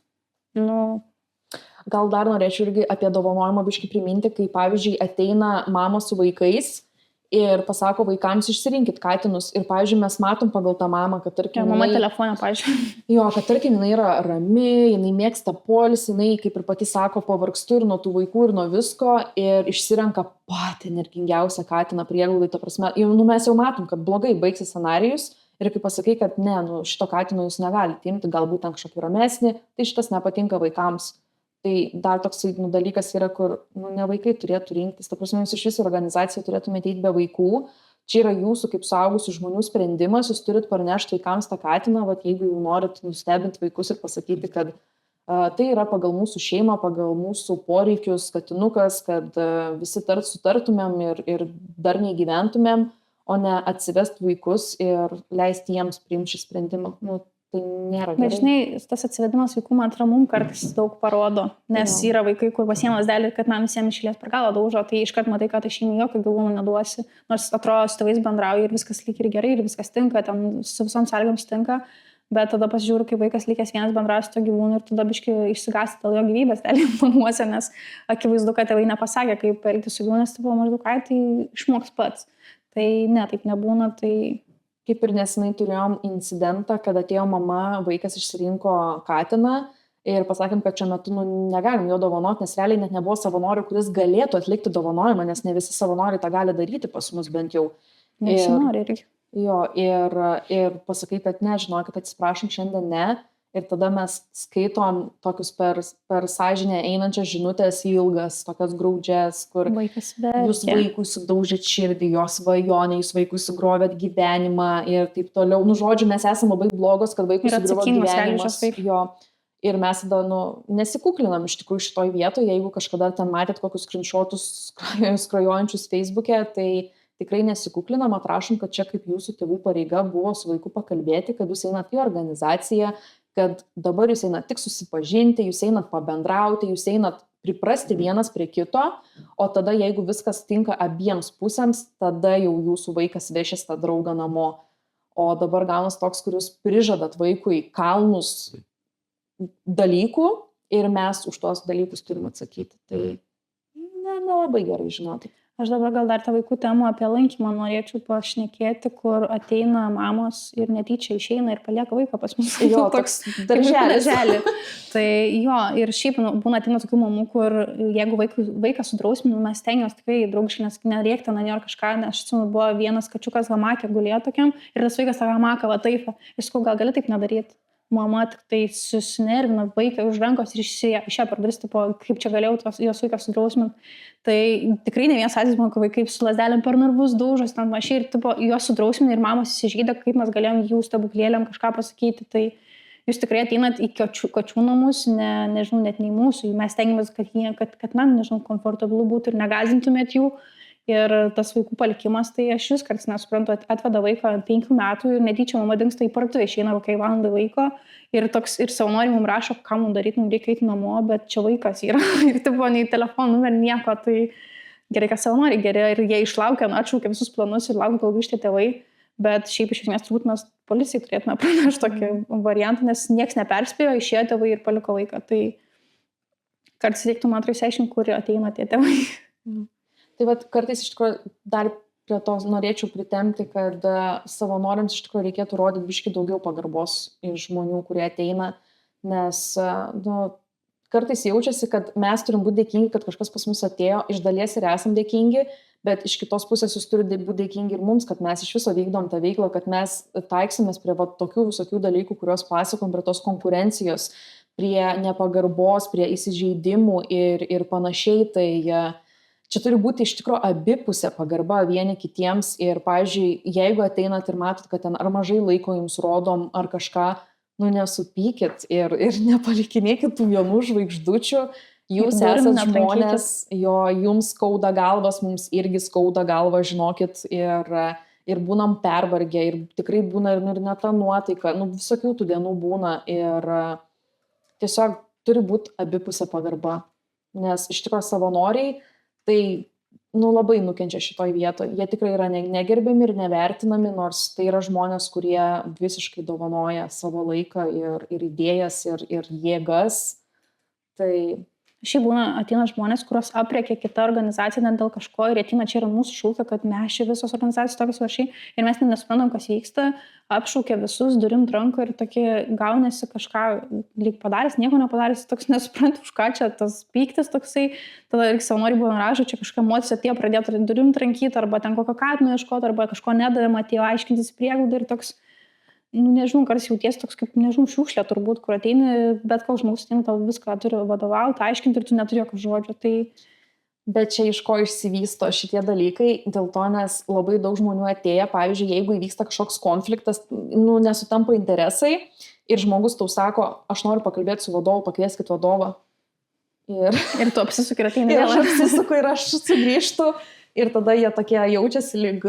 Gal dar norėčiau irgi apie dovanojimą biškį priminti, kai pavyzdžiui ateina mamos su vaikais ir pasako vaikams išsirinkit katinus. Ir pavyzdžiui mes matom pagal tą mamą, kad tarkim... Mama telefoną, pavyzdžiui. Jo, kad tarkim jinai yra rami, jinai mėgsta poilsį, jinai kaip ir pati sako, pavargstu ir nuo tų vaikų ir nuo visko ir išsirenka patį energingiausią katiną prieglaudoje. Ta prasme, mes jau matom, kad blogai baigsis scenarijus. Ir kai pasakai, kad ne, šito katino jūs negalite imti, galbūt ten kažkokį ramesnį, tai šitas nepatinka vaikams. Tai dar toks dalykas yra, kur ne vaikai turėtų rinktis. Ta prasme, jūs iš viso organizaciją turėtumėte eiti be vaikų. Čia yra jūsų kaip suaugusių žmonių sprendimas, jūs turit parnešti vaikams tą katiną, jeigu jau norit nustebinti vaikus ir pasakyti, kad tai yra pagal mūsų šeimą, pagal mūsų poreikius, katinukas, kad visi sutartumėm ir darniai gyventumėm, o ne atsivest vaikus ir leisti jiems priimti šį sprendimą. Tai nėra gerai. Bet žinai, tas atsivedimas vaikų, man atrodo, mums kartais daug parodo, nes yra vaikai, kur pasiema lasdelį, kad man visiems išėlės per galą daužo, tai iškart matai, kad tai šeimai jokio gyvūnų neduosi, nors atrodo, su tėvais bendrauji ir viskas lyg ir gerai, ir viskas tinka, ten su visom sąlygoms tinka, bet tada pasižiūriu, kaip vaikas likęs vienas bendrauja su to gyvūnu ir tada biškai išsigąsti dėl jo gyvybės namuose, nes akivaizdu, kad tėvai nepasakė, kaip elgtis su gyvūnas, tai maždaug, tai išmoks pats. Tai ne, taip nebūna, tai... Kaip ir nesenai turėjom incidentą, kad atėjo mama, vaikas išsirinko katiną ir pasakėm, kad šiuo metu negalim jo dovanoti, nes realiai net nebuvo savanorių, kuris galėtų atlikti dovanojimą, nes ne visi savanoriai tą gali daryti pas mus bent jau. Nesinori irgi. Jo, ir pasakai, kad ne, žinokit, atsiprašom, šiandien ne. Ir tada mes skaitom tokius per sąžinę einančias žinutės ilgas, tokias graudžias, kur jūs vaikui sudaužėt širdį, jos svajonę, jūs vaikui sugrovėt gyvenimą ir taip toliau. Žodžiu, mes esame labai blogos, kad vaikui sugriuvo gyvenimas. Jo. Ir mes tada nesikuklinam iš tikrųjų šitoj vietoje, jeigu kažkada ten matėt kokius skrinšotus skrajojančius Facebook'e, tai tikrai nesikuklinam, atrašom, kad čia kaip jūsų tėvų pareiga buvo su vaiku pakalbėti, kad jūs einat į organizaciją, kad dabar jūs einat tik susipažinti, jūs einat pabendrauti, jūs einat priprasti vienas prie kito, o tada, jeigu viskas tinka abiems pusėms, tada jau jūsų vaikas vešės tą draugą namo. O dabar gaunas toks, kur jūs prižadat vaikui kalnus dalykų ir mes už tuos dalykus turim atsakyti. Tai nelabai gerai žinoti. Aš dabar gal dar tą vaikų temą apie lankymą norėčiau pašnekėti, kur ateina mamos ir netyčia išeina ir palieka vaiką pas mus. Jo, toks darželis. Tai jo, ir šiaip būna ateina tokių mamų, kur jeigu vaiką sudrausminu, mes stengiamės tikrai draugiškai, nes nerėkti, ar kažką, nes aš atsimenu, buvo vienas kačiukas hamakė gulėjo tokiam ir tas vaikas tą hamaką va taip, ir sakau, gal gali taip nedaryti. Mama tik tai susinervina vaiką už rankos ir išėjo per duris, kaip čia galėjau jos vaiką sudrausminti. Tai tikrai ne vienas atvejis, kai vaikai su lasdelėm per narvus daužos, ten mašiai ir juos sudrausmina ir mamos įsižeidė, kaip mes galėjom jų stebuklėlėm kažką pasakyti. Tai jūs tikrai ateinat į kačių namus, nežinau, net nei mūsų. Mes stengiamės, kad man, nežinau, komfortabilu būtų ir negazintumėt jų. Ir tas vaikų palikimas, tai aš vis kartais nesuprantu, atveda vaiką 5 metų ir netyčia mama dingsta į parduotuvę, išeina kokiai valandai laiko ir savanoriai mums rašo, ką mums daryti, mums reikia eiti namo, bet čia vaikas yra ir tipo nei telefonų numerį nieko, tai gerai, kad savanoriai geri ir jie išlaukia, atšaukia visus planus ir laukia, kol grįžti tėvai, bet šiaip iš esmės turbūt mes policijai turėtume pranešti tokį variantą, nes nieks neperspėjo, išėjo tėvai ir paliko vaiką, tai kartais reiktų man išsiaiškinti, kur ateina tie tėvai. Tai vat kartais iš tikrųjų dar prie to norėčiau pritempti, kad savanoriams iš tikrųjų reikėtų rodyti biškį daugiau pagarbos iš žmonių, kurie ateina, nes kartais jaučiasi, kad mes turim būti dėkingi, kad kažkas pas mus atėjo, iš dalies ir esam dėkingi, bet iš kitos pusės jūs turite būti dėkingi ir mums, kad mes iš viso vykdom tą veiklą, kad mes taiksimės prie tokių visokių dalykų, kuriuos pasakom, prie tos konkurencijos, prie nepagarbos, prie įsižeidimų ir panašiai. Tai čia turi būti iš tikrųjų abipusė pagarba vieni kitiems ir, pavyzdžiui, jeigu ateinat ir matot, kad ten ar mažai laiko jums rodom ar kažką, nesupykit ir nepalikinėkit tų vienų žvaigždučių, jūs esat žmonės, jums skauda galvas, mums irgi skauda galvą, žinokit, ir būnam pervargę ir tikrai būna ir ne ta nuotaika, visokių tų dienų būna ir tiesiog turi būti abipusė pagarba, nes iš tikrųjų savanoriai tai labai nukenčia šitoj vietoje. Jie tikrai yra negerbiami ir nevertinami, nors tai yra žmonės, kurie visiškai dovanoja savo laiką ir idėjas ir jėgas. Tai Šiaip būna ateina žmonės, kurios apriekia kita organizacija net dėl kažko ir ateina čia yra mūsų šūkio, kad mes čia visos organizacijos tokios vašiai ir mes nesuprantam, kas vyksta, apšaukia visus, durim ranką ir tokie gaunasi kažką lyg padaręs, nieko nepadaręs, toks nesuprantu, už ką čia tas pyktis toksai, tada ir savanoriai buvo nuražo, čia kažką motis atėjo pradėti durim trankyti arba ten kokio katino ieškoti arba kažko nedavėm, atėjo aiškintis prieglaudą ir toks nežinau, karas jauties toks kaip, šiukšlė turbūt, kur ateini, bet koks žmogus ateina, tau viską turi vadovauti, aiškinti ir tu neturi jokio žodžio. Tai... Bet čia iš ko išsivysto šitie dalykai, dėl to, nes labai daug žmonių atėję, pavyzdžiui, jeigu įvyksta kažkoks konfliktas, nesutampa interesai ir žmogus tau sako, aš noriu pakalbėti su vadovu, pakvieskit vadovą. Ir tu apsisuki ir ateini vėl. Ir aš apsisuku ir aš sugrįžtu ir tada jie tokie jaučiasi lyg,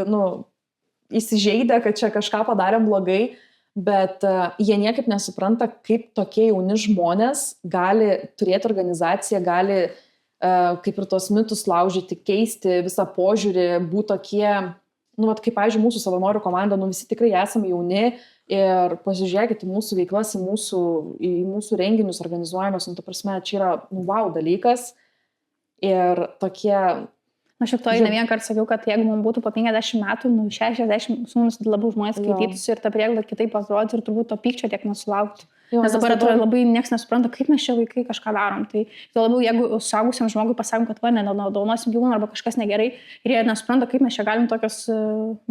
įsižeidę, kad čia kažką padarėm blogai. Bet jie niekaip nesupranta, kaip tokie jauni žmonės gali turėti organizaciją, gali kaip ir tos mitus laužyti, keisti visą požiūrį, būti tokie, kaip, pavyzdžiui, mūsų savanorių komanda, visi tikrai esame jauni ir pasižiūrėkite į mūsų veiklas, į mūsų renginius organizuojamus, ta prasme, čia yra wow dalykas ir tokie... Aš jau to ne vieną kartą sakiau, kad jeigu mums būtų po 50 metų, 60 su mumis labiau žmonės skaitytųsi ir ta prieglauda kitaip atrodytų ir turbūt to pykčio tiek nesulauktų. Nes dabar atrodo labai nieks nesupranta, kaip mes čia vaikai kažką darom. Tai labiau, jeigu suaugusiam žmogui pasakom, kad nedaunosim gyvūną arba kažkas negerai ir jie nesupranta, kaip mes čia galim tokios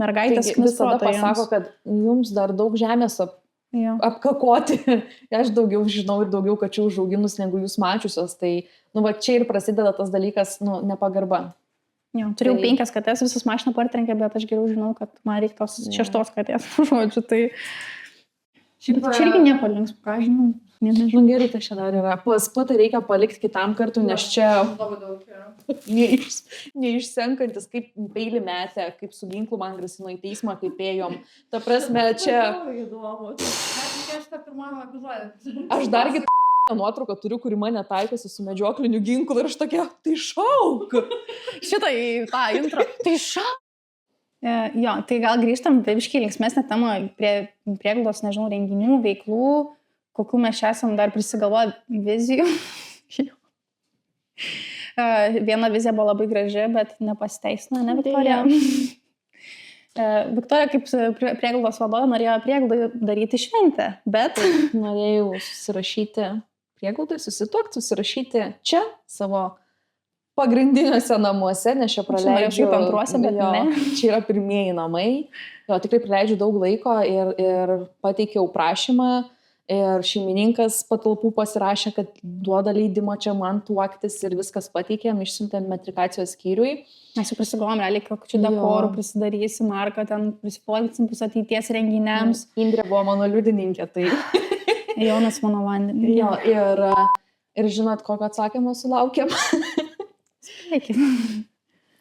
mergaitės visada pasako, kad jums dar daug žemės apkakoti. Aš daugiau žinau ir daugiau kačių užauginus negu jūs mačiusios. Tai čia ir prasideda tas dalykas, nepagarba. Turėjau 5 katės, visas mašiną partrenkė, bet aš geriau žinau, kad man reikia tos 6 katės, žodžiu, tai... Čia irgi nepalinks, ką žinau. Gerai, tai čia dar yra. Paspatą reikia palikti kitam kartu, nes čia neišsenkantis, kaip peilį metę, kaip su ginklu man grasino į teismą, kaip ėjom. Ta prasme, čia... Aš dargi nuotrauką turiu, kuri mane taikosi su medžiokliniu ginklu ir aš tokia, tai šauk. Šitą į tą intro, tai šauk. Tai gal grįžtam biškį linksmesnę temą prie prieglaudos, nežinau, renginių, veiklų, kokių mes čia esam dar prisigalvoję vizijų. Viena vizija buvo labai graži, bet nepasiteisino, ne Viktorija? Viktorija kaip prieglaudos vadovė norėjo prieglaudai daryti šventę, bet norėjau susirašyti prieglaudai, susituokti, susirašyti čia savo pagrindiniuose namuose, nes čia praleidžiu antruose, bet jo, ne. Čia yra pirmieji namai. Jo, tikrai praleidžiu daug laiko ir pateikiau prašymą ir šeimininkas patalpų pasirašė, kad duoda leidimą čia man tuoktis ir viskas pateikėm, išsiuntėm metrikacijos skyriui. Mes jau prisigalvom, realiai, kokių dekorų prisidarysi, Marką, ten prisifolksim pus ateities renginiams. Indrė buvo mano liudininkė, tai... Jonas mano vandenį. Jo, ir žinot, kokio atsakymą sulaukėm?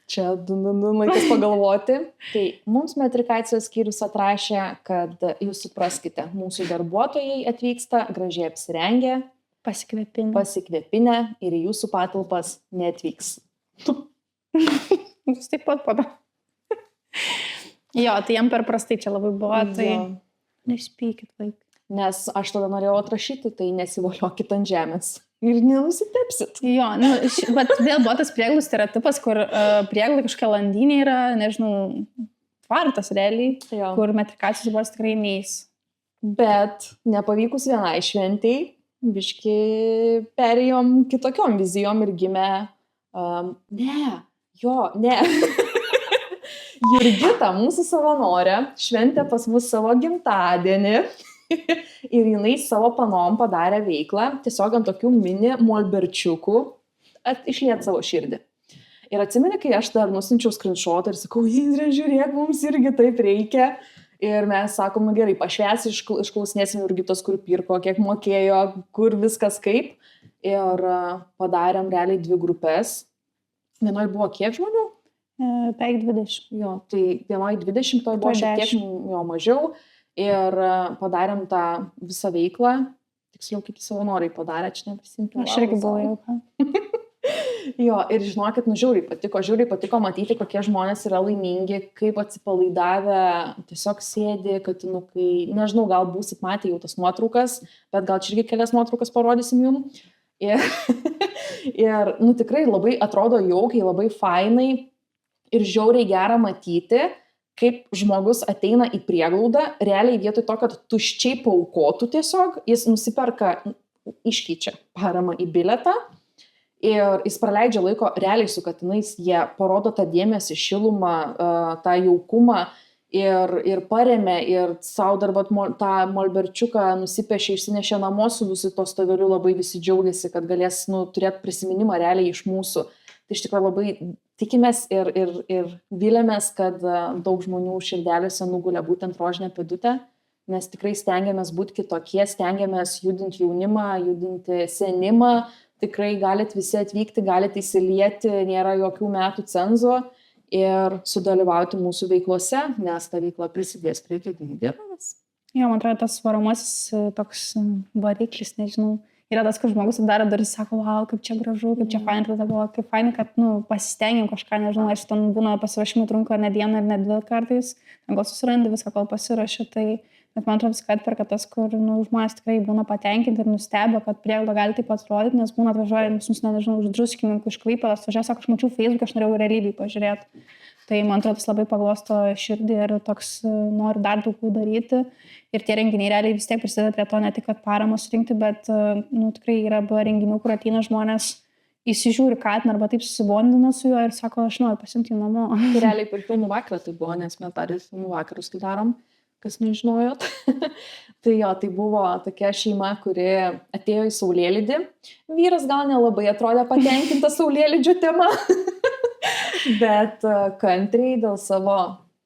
Čia laikas pagalvoti. Tai mums metrikacijos skyrius atrašė, kad jūs supraskite, mūsų darbuotojai atvyksta, gražiai apsirengę, pasikvėpinę ir į jūsų patalpas neatvyks. Jūs taip pat pada. Jo, tai jam per prastai čia labai buvo, tai nespykit vaikai. Nes aš tada norėjau atrašyti, tai nesivoliokit ant žemės. Ir nenusitepsit. Jo, bet vėl buvo tas prieglų stereotipas, kur prieglai kažkokia landynė yra, nežinau, tvartas realiai, kur metrikacijos buvo tikrai neis. Bet nepavykus vienai šventei, biški perėjom kitokiom vizijom ir gimė, ne. Jurgita, mūsų savanorė, šventė pas mus savo gimtadienį. Ir jinai savo panom padarė veiklą, tiesiog ant tokių mini molberčiukų išliet savo širdį. Ir atsimeni, kai aš dar nusinčiau screenshotą ir sakau, Indrė, žiūrėk, mums irgi taip reikia. Ir mes sakom, gerai, pašvęs, išklausinėsim Jurgitos, kur pirko, kiek mokėjo, kur viskas kaip. Ir padarėm realiai 2 grupės. Vienoje buvo kiek žmonių? Beveik 20. Jo, tai vienoje 20, toje buvo šiek tiek mažiau. Ir padarėm tą visą veiklą, tiksliau, kiti savanoriai padarė, čia neprisimti. Aš irgi buvau jau. Jo, ir žinokit, žiauriai patiko matyti, kokie žmonės yra laimingi, kaip atsipalaidavę, tiesiog sėdi, katinukai, nežinau, gal būsit matę jau tas nuotraukas, bet gal čia irgi kelias nuotraukas parodysim jum. Ir tikrai labai atrodo jaukiai, labai fainai ir žiauriai gera matyti, kaip žmogus ateina į prieglaudą, realiai vietoj to, kad tuščiai paaukotų tiesiog, jis nusiperka, iškeičia paramą į bilietą ir jis praleidžia laiko realiai su katinais, jie parodo tą dėmesį, šilumą, tą jaukumą ir paremė ir savo dar tą molberčiuką nusipešė, išsinešė namo su visu to stoveliu, labai visi džiaugiasi, kad galės turėti prisiminimą realiai iš mūsų. Tai iš tikrųjų labai tikimės ir vilėmės, kad daug žmonių širdelėse nugulė būtent rožinę pėdutę, nes tikrai stengiamės būti kitokie, stengiamės judinti jaunimą, judinti senimą, tikrai galit visi atvykti, galit įsilieti, nėra jokių metų cenzo ir sudalyvauti mūsų veiklose, nes ta veikla prisidės prie kiekvienų gerovės. Jo, man atrodo, tas varomasis toks variklis, nežinau. Yra tas, kur žmogus atdaro duris, sako, wow, kaip čia gražu, kaip čia fainai, tada galvoju, kaip fainai, kad, pasistengiam kažką, nežinau, ar ten būna pasirašymai trunka ne dieną ir ne 2 kartais, gal susirandi viską, kol pasirašė, tai, bet man atrodo, viską atperka tas, kur, žmonės tikrai būna patenkinti ir nustebę, kad prieglauda gali taip atrodyti, nes būna atvažiuoja, mums, nežinau, už Druskininkų, iš Klaipėdos, atvažiuoja, sako, aš mačiau Facebook, aš norėjau realybėj pažiūrėti. Tai man atrodo, tas labai paglosto širdį ir toks nori dar daugiau daryti. Ir tie renginiai realiai vis tiek prisideda prie to, ne tik, kad paramą surinkti, bet tikrai yra renginių, kur ateina žmonės, įsižiūri katiną arba taip susibondina su juo ir sako, aš noriu pasimti jį namo. Tai realiai per filmų vakarą tai buvo, nes mes dar ir filmų vakarus tai darom, kas nežinojot. Tai jo, tai buvo tokia šeima, kuri atėjo į saulėlydį. Vyras gal nelabai atrodė patenkinta saulėlydžio tema. Bet kantriai dėl savo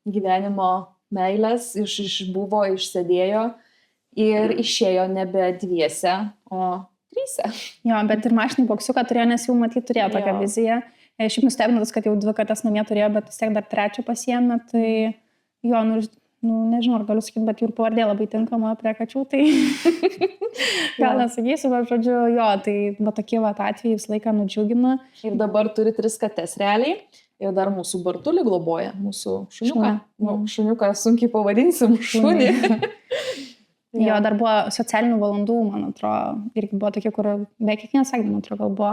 gyvenimo meilės išbuvo, išsėdėjo ir išėjo nebe 2, o 3. Jo, bet ir mašinį boksiuką turėjo, nes jau matyt turėjo tokią viziją. Šiaip nustebinus, kad jau 2 kartas namie turėjo, bet vis tiek dar 3 pasiėmė, tai jo, nežinau, ar galiu sakyti, bet jų ir pavardė labai tinkama prie kačių, tai gal nesakysiu, bet žodžiu, jo, tai tokie atvejai visą laiką nudžiugina. Ir dabar turi 3 kates realiai. Ir dar mūsų Bartulį globoja, mūsų šuniuką. Šuniuką sunkiai pavadinsim, šunį. Jo, dar buvo socialinių valandų, man atrodo, irgi buvo tokie, kur beveik kiekvieną sekdien, man atrodo, gal buvo.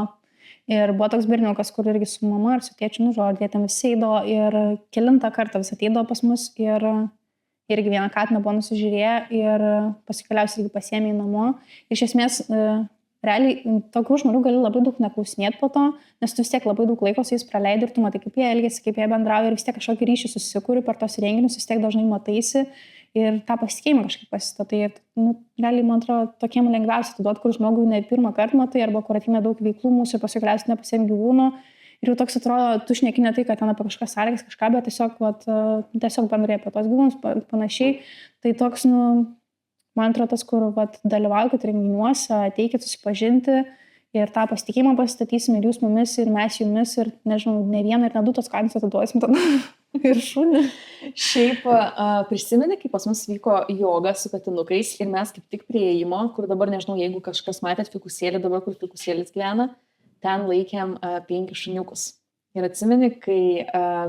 Ir buvo toks berniukas, kur irgi su mama ar su tėčiu, nu žodžiu, jie ten visi eidavo ir kelintą kartą vis ateidavo pas mus ir irgi vieną katiną buvo nusižiūrėję ir pasikaliausiai irgi pasiėmė į namo. Ir iš esmės, realiai, tokių žmonių gali labai daug neklausinėti po to, nes tu vis tiek labai daug laiko su jais praleidi ir tu matai, kaip jie elgiasi, kaip jie bendrauja ir vis tiek kažkokį ryšį susikūri per tos renginius, vis tiek dažnai mataisi ir tą pasitikėjimą kažkaip pasistatai. Ir, realiai, man atrodo, tokiem lengviausia atiduoti, kur žmogui ne pirmą kartą matai arba kur ateina daug veiklų mūsų ir pasikaliausiai nepasiėm gyvūno. Ir jau toks atrodo, tu šneki ne tai, kad ten apie kažkas sąlygas kažką, bet tiesiog bendrai apie tos gyvūnus panašiai. Tai toks, man atrodo, tas, kur dalyvaukit renginiuose, ateikit susipažinti ir tą pasitikėjimą pasistatysim ir jūs mumis, ir mes jumis, ir nežinau, ne vieną ir ne du tos katinus atiduosim tada ir šunį. Šiaip prisimeni, kai pas mus vyko joga su katinukais ir mes kaip tik prie įėjimo, kur dabar, nežinau, jeigu kažkas matėt fikusėlį, dabar kur fikusėlis gyvena, ten laikėm 5 šuniukus. Ir atsimeni, kai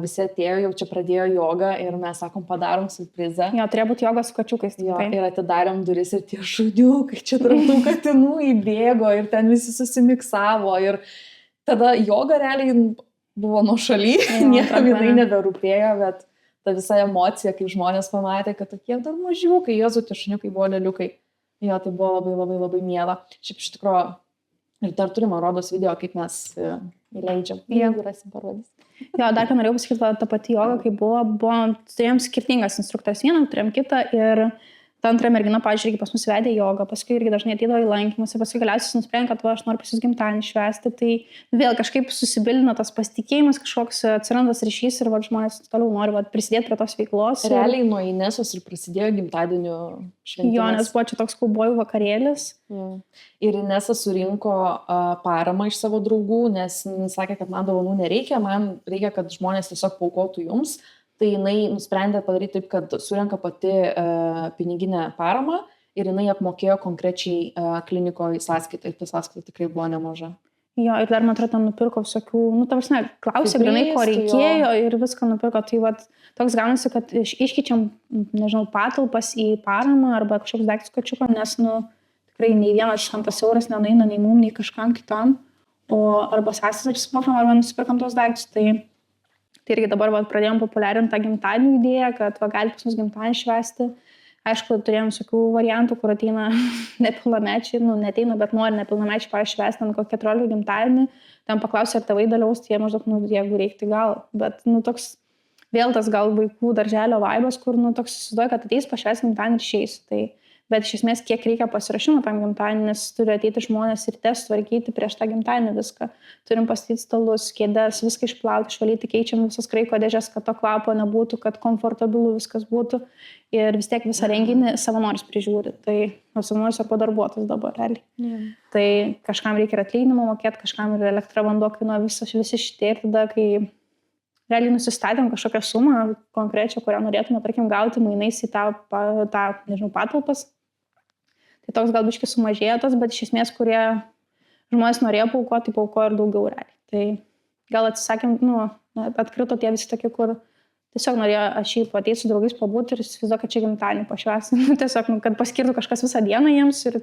visi atėjo, jau čia pradėjo jogą ir mes sakom, padarom surprizą. Jo, turėjo būti joga su kačiukais. Jo, ir atidarėm duris ir tie šuniukai čia tarp tų katinų įbėgo ir ten visi susimiksavo. Ir tada joga realiai buvo nuošaly, niekam jinai neberūpėjo, bet ta visa emocija, kai žmonės pamatė, kad tokie dar mažiukai, Jėzu, tie šuniukai buvo leliukai. Jo, tai buvo labai, labai, labai miela. Šiaip iš tikrųjų, ir dar turim, man rodos, video, kaip mes įleidžiam. Jeigu rasim parodys. Jo, dar ką norėjau pasakyti, ta pati joga, kai turėjom skirtingas instruktorius, vieną, turėjom kitą ir ta antra mergina, pavyzdžiui, irgi pas mus vedė jogą, paskui irgi dažnai ateidavo į lankymus ir paskui galiausiai nusprendė, kad aš noriu pas jūs gimtadienį švęsti, tai vėl kažkaip susibilina tas pasitikėjimas, kažkoks atsirandas ryšys ir žmonės toliau nori prisidėti prie tos veiklos. Realiai nuo Inesos ir prasidėjo gimtadienio šventimas. Jo, nes buvo čia toks kaubojų vakarėlis. Ja. Ir Inesa surinko paramą iš savo draugų, nes jis sakė, kad man dovanų nereikia, man reikia, kad žmonės tiesiog paaukotų jums. Tai jinai nusprendė padaryti taip, kad surenka pati piniginę paramą ir jinai apmokėjo konkrečiai klinikoje sąskaitą ir ta sąskaita tikrai buvo nemaža. Jo, ir dar man atrodo, ten nupirko visokių, klausė grinai, ko reikėjo ir viską nupirko. Tai toks gaunasi, kad iškeičiam, nežinau, patalpas į paramą arba kažkoks daiktus kačiukam, nes, tikrai nei vienas 100 euras nenueina nei mum, nei kažkam kitam, arba sąskaitą susimokam, arba nusipirkam tos daiktus. Tai irgi dabar pradėjom populiarinti tą gimtadienį idėją, kad gali pas mus gimtadienį švęsti. Aišku, turėjom visokių variantų, kur ateina nepilnamečiai, neteina, bet nori nepilnamečiai švęsti ant kokį 14 gimtadienį. Ten paklausė, ar tėvai dalyvaus, tai jie maždaug, jeigu reikia, tai gal. Bet, toks vėl tas gal vaikų darželio vaibas, kur, toks susiduoja, kad ateis pašvęsti gimtadienį ir išeis. Bet iš esmės, kiek reikia pasirašymą tam gimtadienį, nes turi ateiti žmonės ir tvarkyti prieš tą gimtadienį viską. Turim pastatyti stalus, kėdes, viską išplauti, išvalyti, keičiam visas kraiko dėžes, kad to kvapo nebūtų, kad komfortabilu viskas būtų. Ir vis tiek visą renginį savanoris prižiūri. Tai savanoris arba darbuotojas dabar realiai. Yeah. Tai kažkam reikia ir atlyginimą mokėti, kažkam ir elektra vanduo kainuoja visi šitie. Ir tada, kai realiai nusistatėm kažkokią sumą konkrečią, kurią norėtume, tarkim, gauti mainais į tą nežinau, patalpas. Tai toks gal biškis sumažėjo tas, bet iš esmės, kurie žmonės norėjo paukoti, tai paukojo ir daugiau realiai. Tai gal atsisakėm, atkrito tie visi tokie, kur tiesiog norėjo aš jį ateiti su draugais pabūti ir įsivaizduoju, kad čia gimtadienį pašvęsti. Tiesiog, kad paskirtų kažkas visą dieną jiems ir,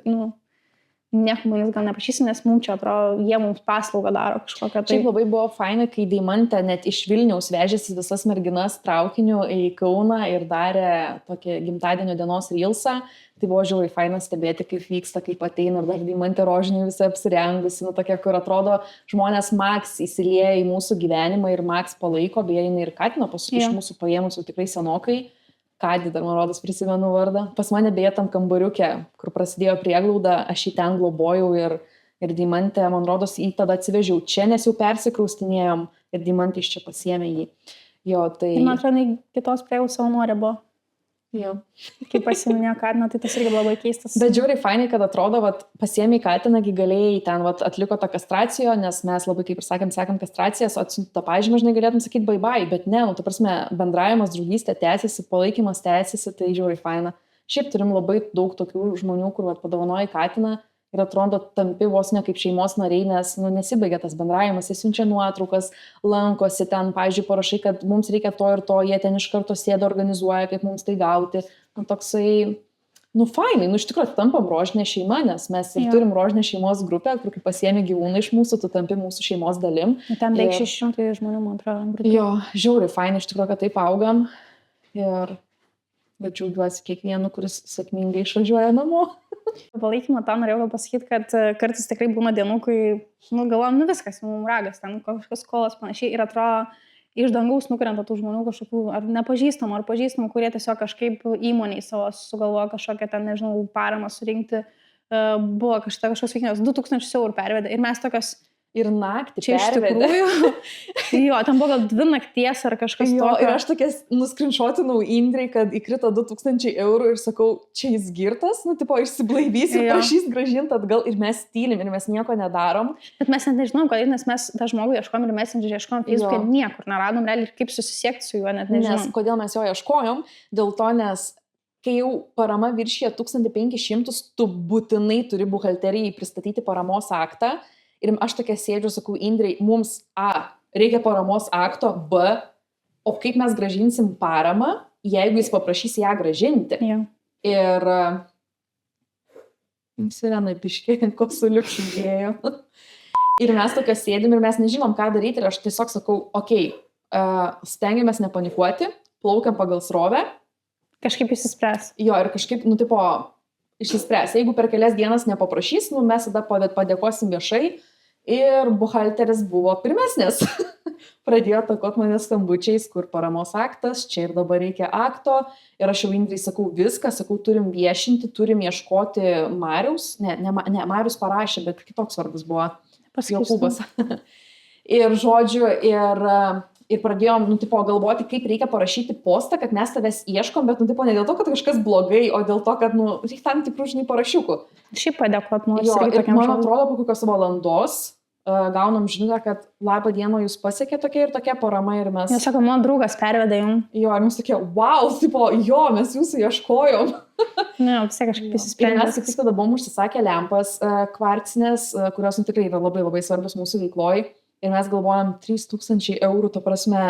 nieko manęs gal neprašysi, nes mums čia atrodo, jie mums paslaugą daro kažkokią. Šiaip labai buvo faina, kai Deimantė net iš Vilniaus vežėsi visas merginas traukiniu į Kauną ir darė tokį gimtadienio dienos reelsą. Tai buvo žiauriai faina stebėti, kaip vyksta, kaip ateina ir dar Deimantė rožinį visą apsirengusi, tokia, kur atrodo žmonės Max įsilieja į mūsų gyvenimą ir Max palaiko, beje, jinai ir Katino paskui iš mūsų paėmus jau tikrai senokai. Kadį dar, man rodos, prisimenu vardą. Pas mane beje tam kambariukė, kur prasidėjo prieglauda, aš jį ten globojau ir Deimantė, man rodos, jį tada atsivežiau čia, nes jau persikraustinėjom ir Deimantė iš čia pasiėmė jį. Jo, tai... Ir man atrodo, kitos prieglaudos savanorė buvo. Jo. Kai pasiminėjo Katiną, tai tas irgi labai keistas. Bet žiūriai fainai, kad atrodo, pasiėmė Katiną, galėjai ten atliko tą kastraciją, nes mes labai, kaip ir sakėm, sekam kastracijas, atsiunti tą pažymą, žinai, galėtum sakyti bye, bet ne, ta prasme, bendravimas, draugystė tęsiasi, palaikymas tęsiasi, tai žiūriai faina. Šiaip turim labai daug tokių žmonių, kur padovanoja Katiną ir atrodo tampi vos ne kaip šeimos nariai, nes nesibaigia tas bendravimas, jis siunčia nuotraukas, lankosi ten, pavyzdžiui, parašai, kad mums reikia to ir to, jie ten iš karto sėda, organizuoja, kaip mums tai gauti. Toksai Nu, fainai, nu, iš tikrųjų, tampam rožinė šeima, nes mes ir turim rožinę šeimos grupę, kur kai pasiemi gyvūną iš mūsų, tu tampi mūsų šeimos dalim. Ten beveik 600 žmonių, man atrodo. Jo, žiauriai fainai, iš tikrųjų, kad taip augam. Ir džiaugiuosi kiekvienu, kuris sėkmingai išvažiuoja namo. Palaikymą tą norėjau pasakyti, kad kartais tikrai būna dienų, kai, galvom, viskas, mums ragas, ten kažkas skolas panašiai ir atrodo, iš dangaus nukrenta tų žmonių kažkokių, ar nepažįstamų, ar pažįstamų, kurie tiesiog kažkaip įmoniai savo sugalvoja kažkokią ten, nežinau, paramą surinkti. Buvo kažkoks veikimas, 2000 eurų pervedė ir mes tokios... Ir naktį čia pervedė. Iš tikrųjų. Jo, ten buvo gal 2 nakties ar kažkas tokio. Ir aš tokias nuskrinšotinau Indrei, kad įkrito 2000 eurų ir sakau, čia jis girtas, išsiblaivys ir prašys grąžinti atgal ir mes tylim ir mes nieko nedarom. Bet mes net nežinom, kodėl, nes mes tą žmogų ieškom ir Messenger'e ieškom, Facebook'e niekur neradom, realiai kaip susisiekti su juo, net nežinom. Nes kodėl mes jo ieškojom, dėl to, nes kai jau parama viršyje 1500, tu būtinai turi buhalterijai pristatyti paramos aktą. Ir aš tokia sėdžiu, sakau, Indrei, mums A, reikia paramos akto, B, o kaip mes grąžinsim paramą, jeigu jis paprašys ją grąžinti. Ja. Ir Sirena biškė, kosuliukščių dėjo. Ir mes tokia sėdim ir mes nežinom, ką daryti. Ir aš tiesiog sakau, stengiamės nepanikuoti, plaukiam pagal srovę. Kažkaip išsispręs. Jo, ir kažkaip, išsispręs. Jeigu per kelias dienas nepaprašys, mes tada padėkosim viešai ir buhalteris buvo pirmesnis. Pradėjo takot mane skambučiais, kur paramos aktas, čia ir dabar reikia akto. Ir aš jau Indrei sakau, turim viešinti, turim ieškoti Mariaus. Ne, Marius parašė, bet kitoks vardas buvo. Jokūbas. Ir žodžiu, ir pradėjom, galvoti, kaip reikia parašyti postą, kad mes tavęs ieškom, bet, ne dėl to, kad kažkas blogai, o dėl to, kad, reikia tam tikrų, parašiukų. Šiaip padėkot nors. Jo, ir man atrodo, po kokios valandos gaunam žinutę, kad labą dieną jūs pasiekė tokia ir tokia parama ir mes... Jis sako, mano draugas pervedė jums. Jo, ir mums tokie, wow, mes jūsų ieškojom. Ne, visai kažkaip įsisprendė. Ir mes tik tada buvom užsisakę lempas kvarcinės, kurios tikrai yra labai labai svarbios mūsų veikloj. Ir mes galvojam 3000 eurų, to prasme,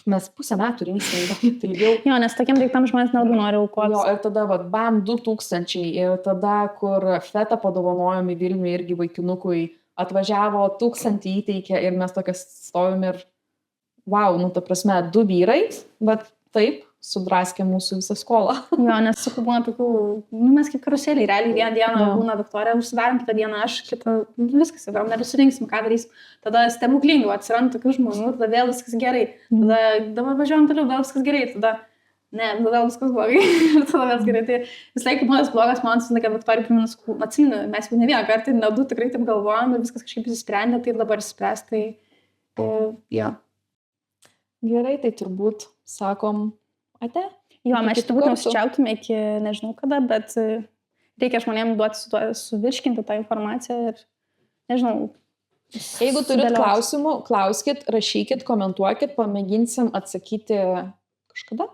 mes pusę metų rinksim. Tai jau... Jo, nes tokiem daiktam žmonės nelabai nori aukoti. Jo, ir tada, bam, 2000. Ir tada, kur fetą padovanojom į Vilnių irgi vaikinukui, atvažiavo 1000 įteikė ir mes tokias stovim ir, wow, ta prasme, 2 vyrai, bet taip, sudraskė mūsų visą skolą. Jo, nes sakau, būna tokių, mes kaip karuseliai, realiai vieną dieną būna Viktorija, užsidarom, kitą dieną aš, kitą, viskas, gal nebesurinksim, ką darysim. Tada stebuklingai atsiranda tokių žmonių, tada vėl viskas gerai. Tada dabar važiuojam toliau, vėl viskas gerai. Tada, ne, vėl viskas blogai. Tada vėl gerai. Tai vis laiką būnas blogas, man visą laiką Viktorija primena, atsimenu, mes jau ne vieną kartą, ne 2 tikrai taip galvojam ir viskas kažkaip įsisprendė, tai dabar spręs, tai jo. Gerai, tai turbūt sakom, ate? Jo, mes turbūt neusičiautume iki nežinau kada, bet reikia žmonėms duoti suvirškinti tą informaciją ir nežinau. Jeigu turit klausimų, klauskit, rašykit, komentuokit, pamėginsim atsakyti kažkada,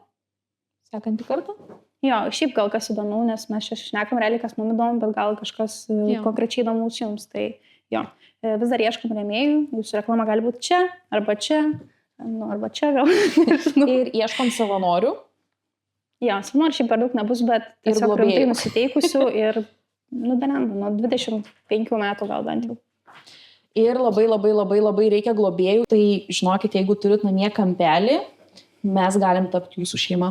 sekantį kartą. Jo, šiaip gal kas įdomu, nes mes čia šnekam realiai, kas mums įdomu, bet gal kažkas konkrečiai įdomus jums. Tai jo, vis dar ieškom rėmėjų, jūsų reklama gali būti čia, arba čia. Arba čia gal. Ir ieškom savanorių. Jo, savanorių šiaip per daug nebus, bet tiesiog rimtai nusiteikusių ir, nuo 25 metų gal bent jau. Ir labai reikia globėjų. Tai žinokit, jeigu turit namie kampelį, mes galim tapti jūsų šeima.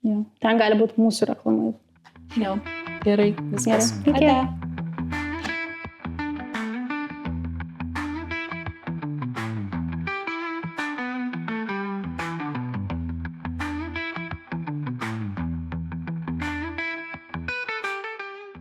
Jo, ten gali būti mūsų reklamai. Jo, gerai, viskas. Gerai. Iki.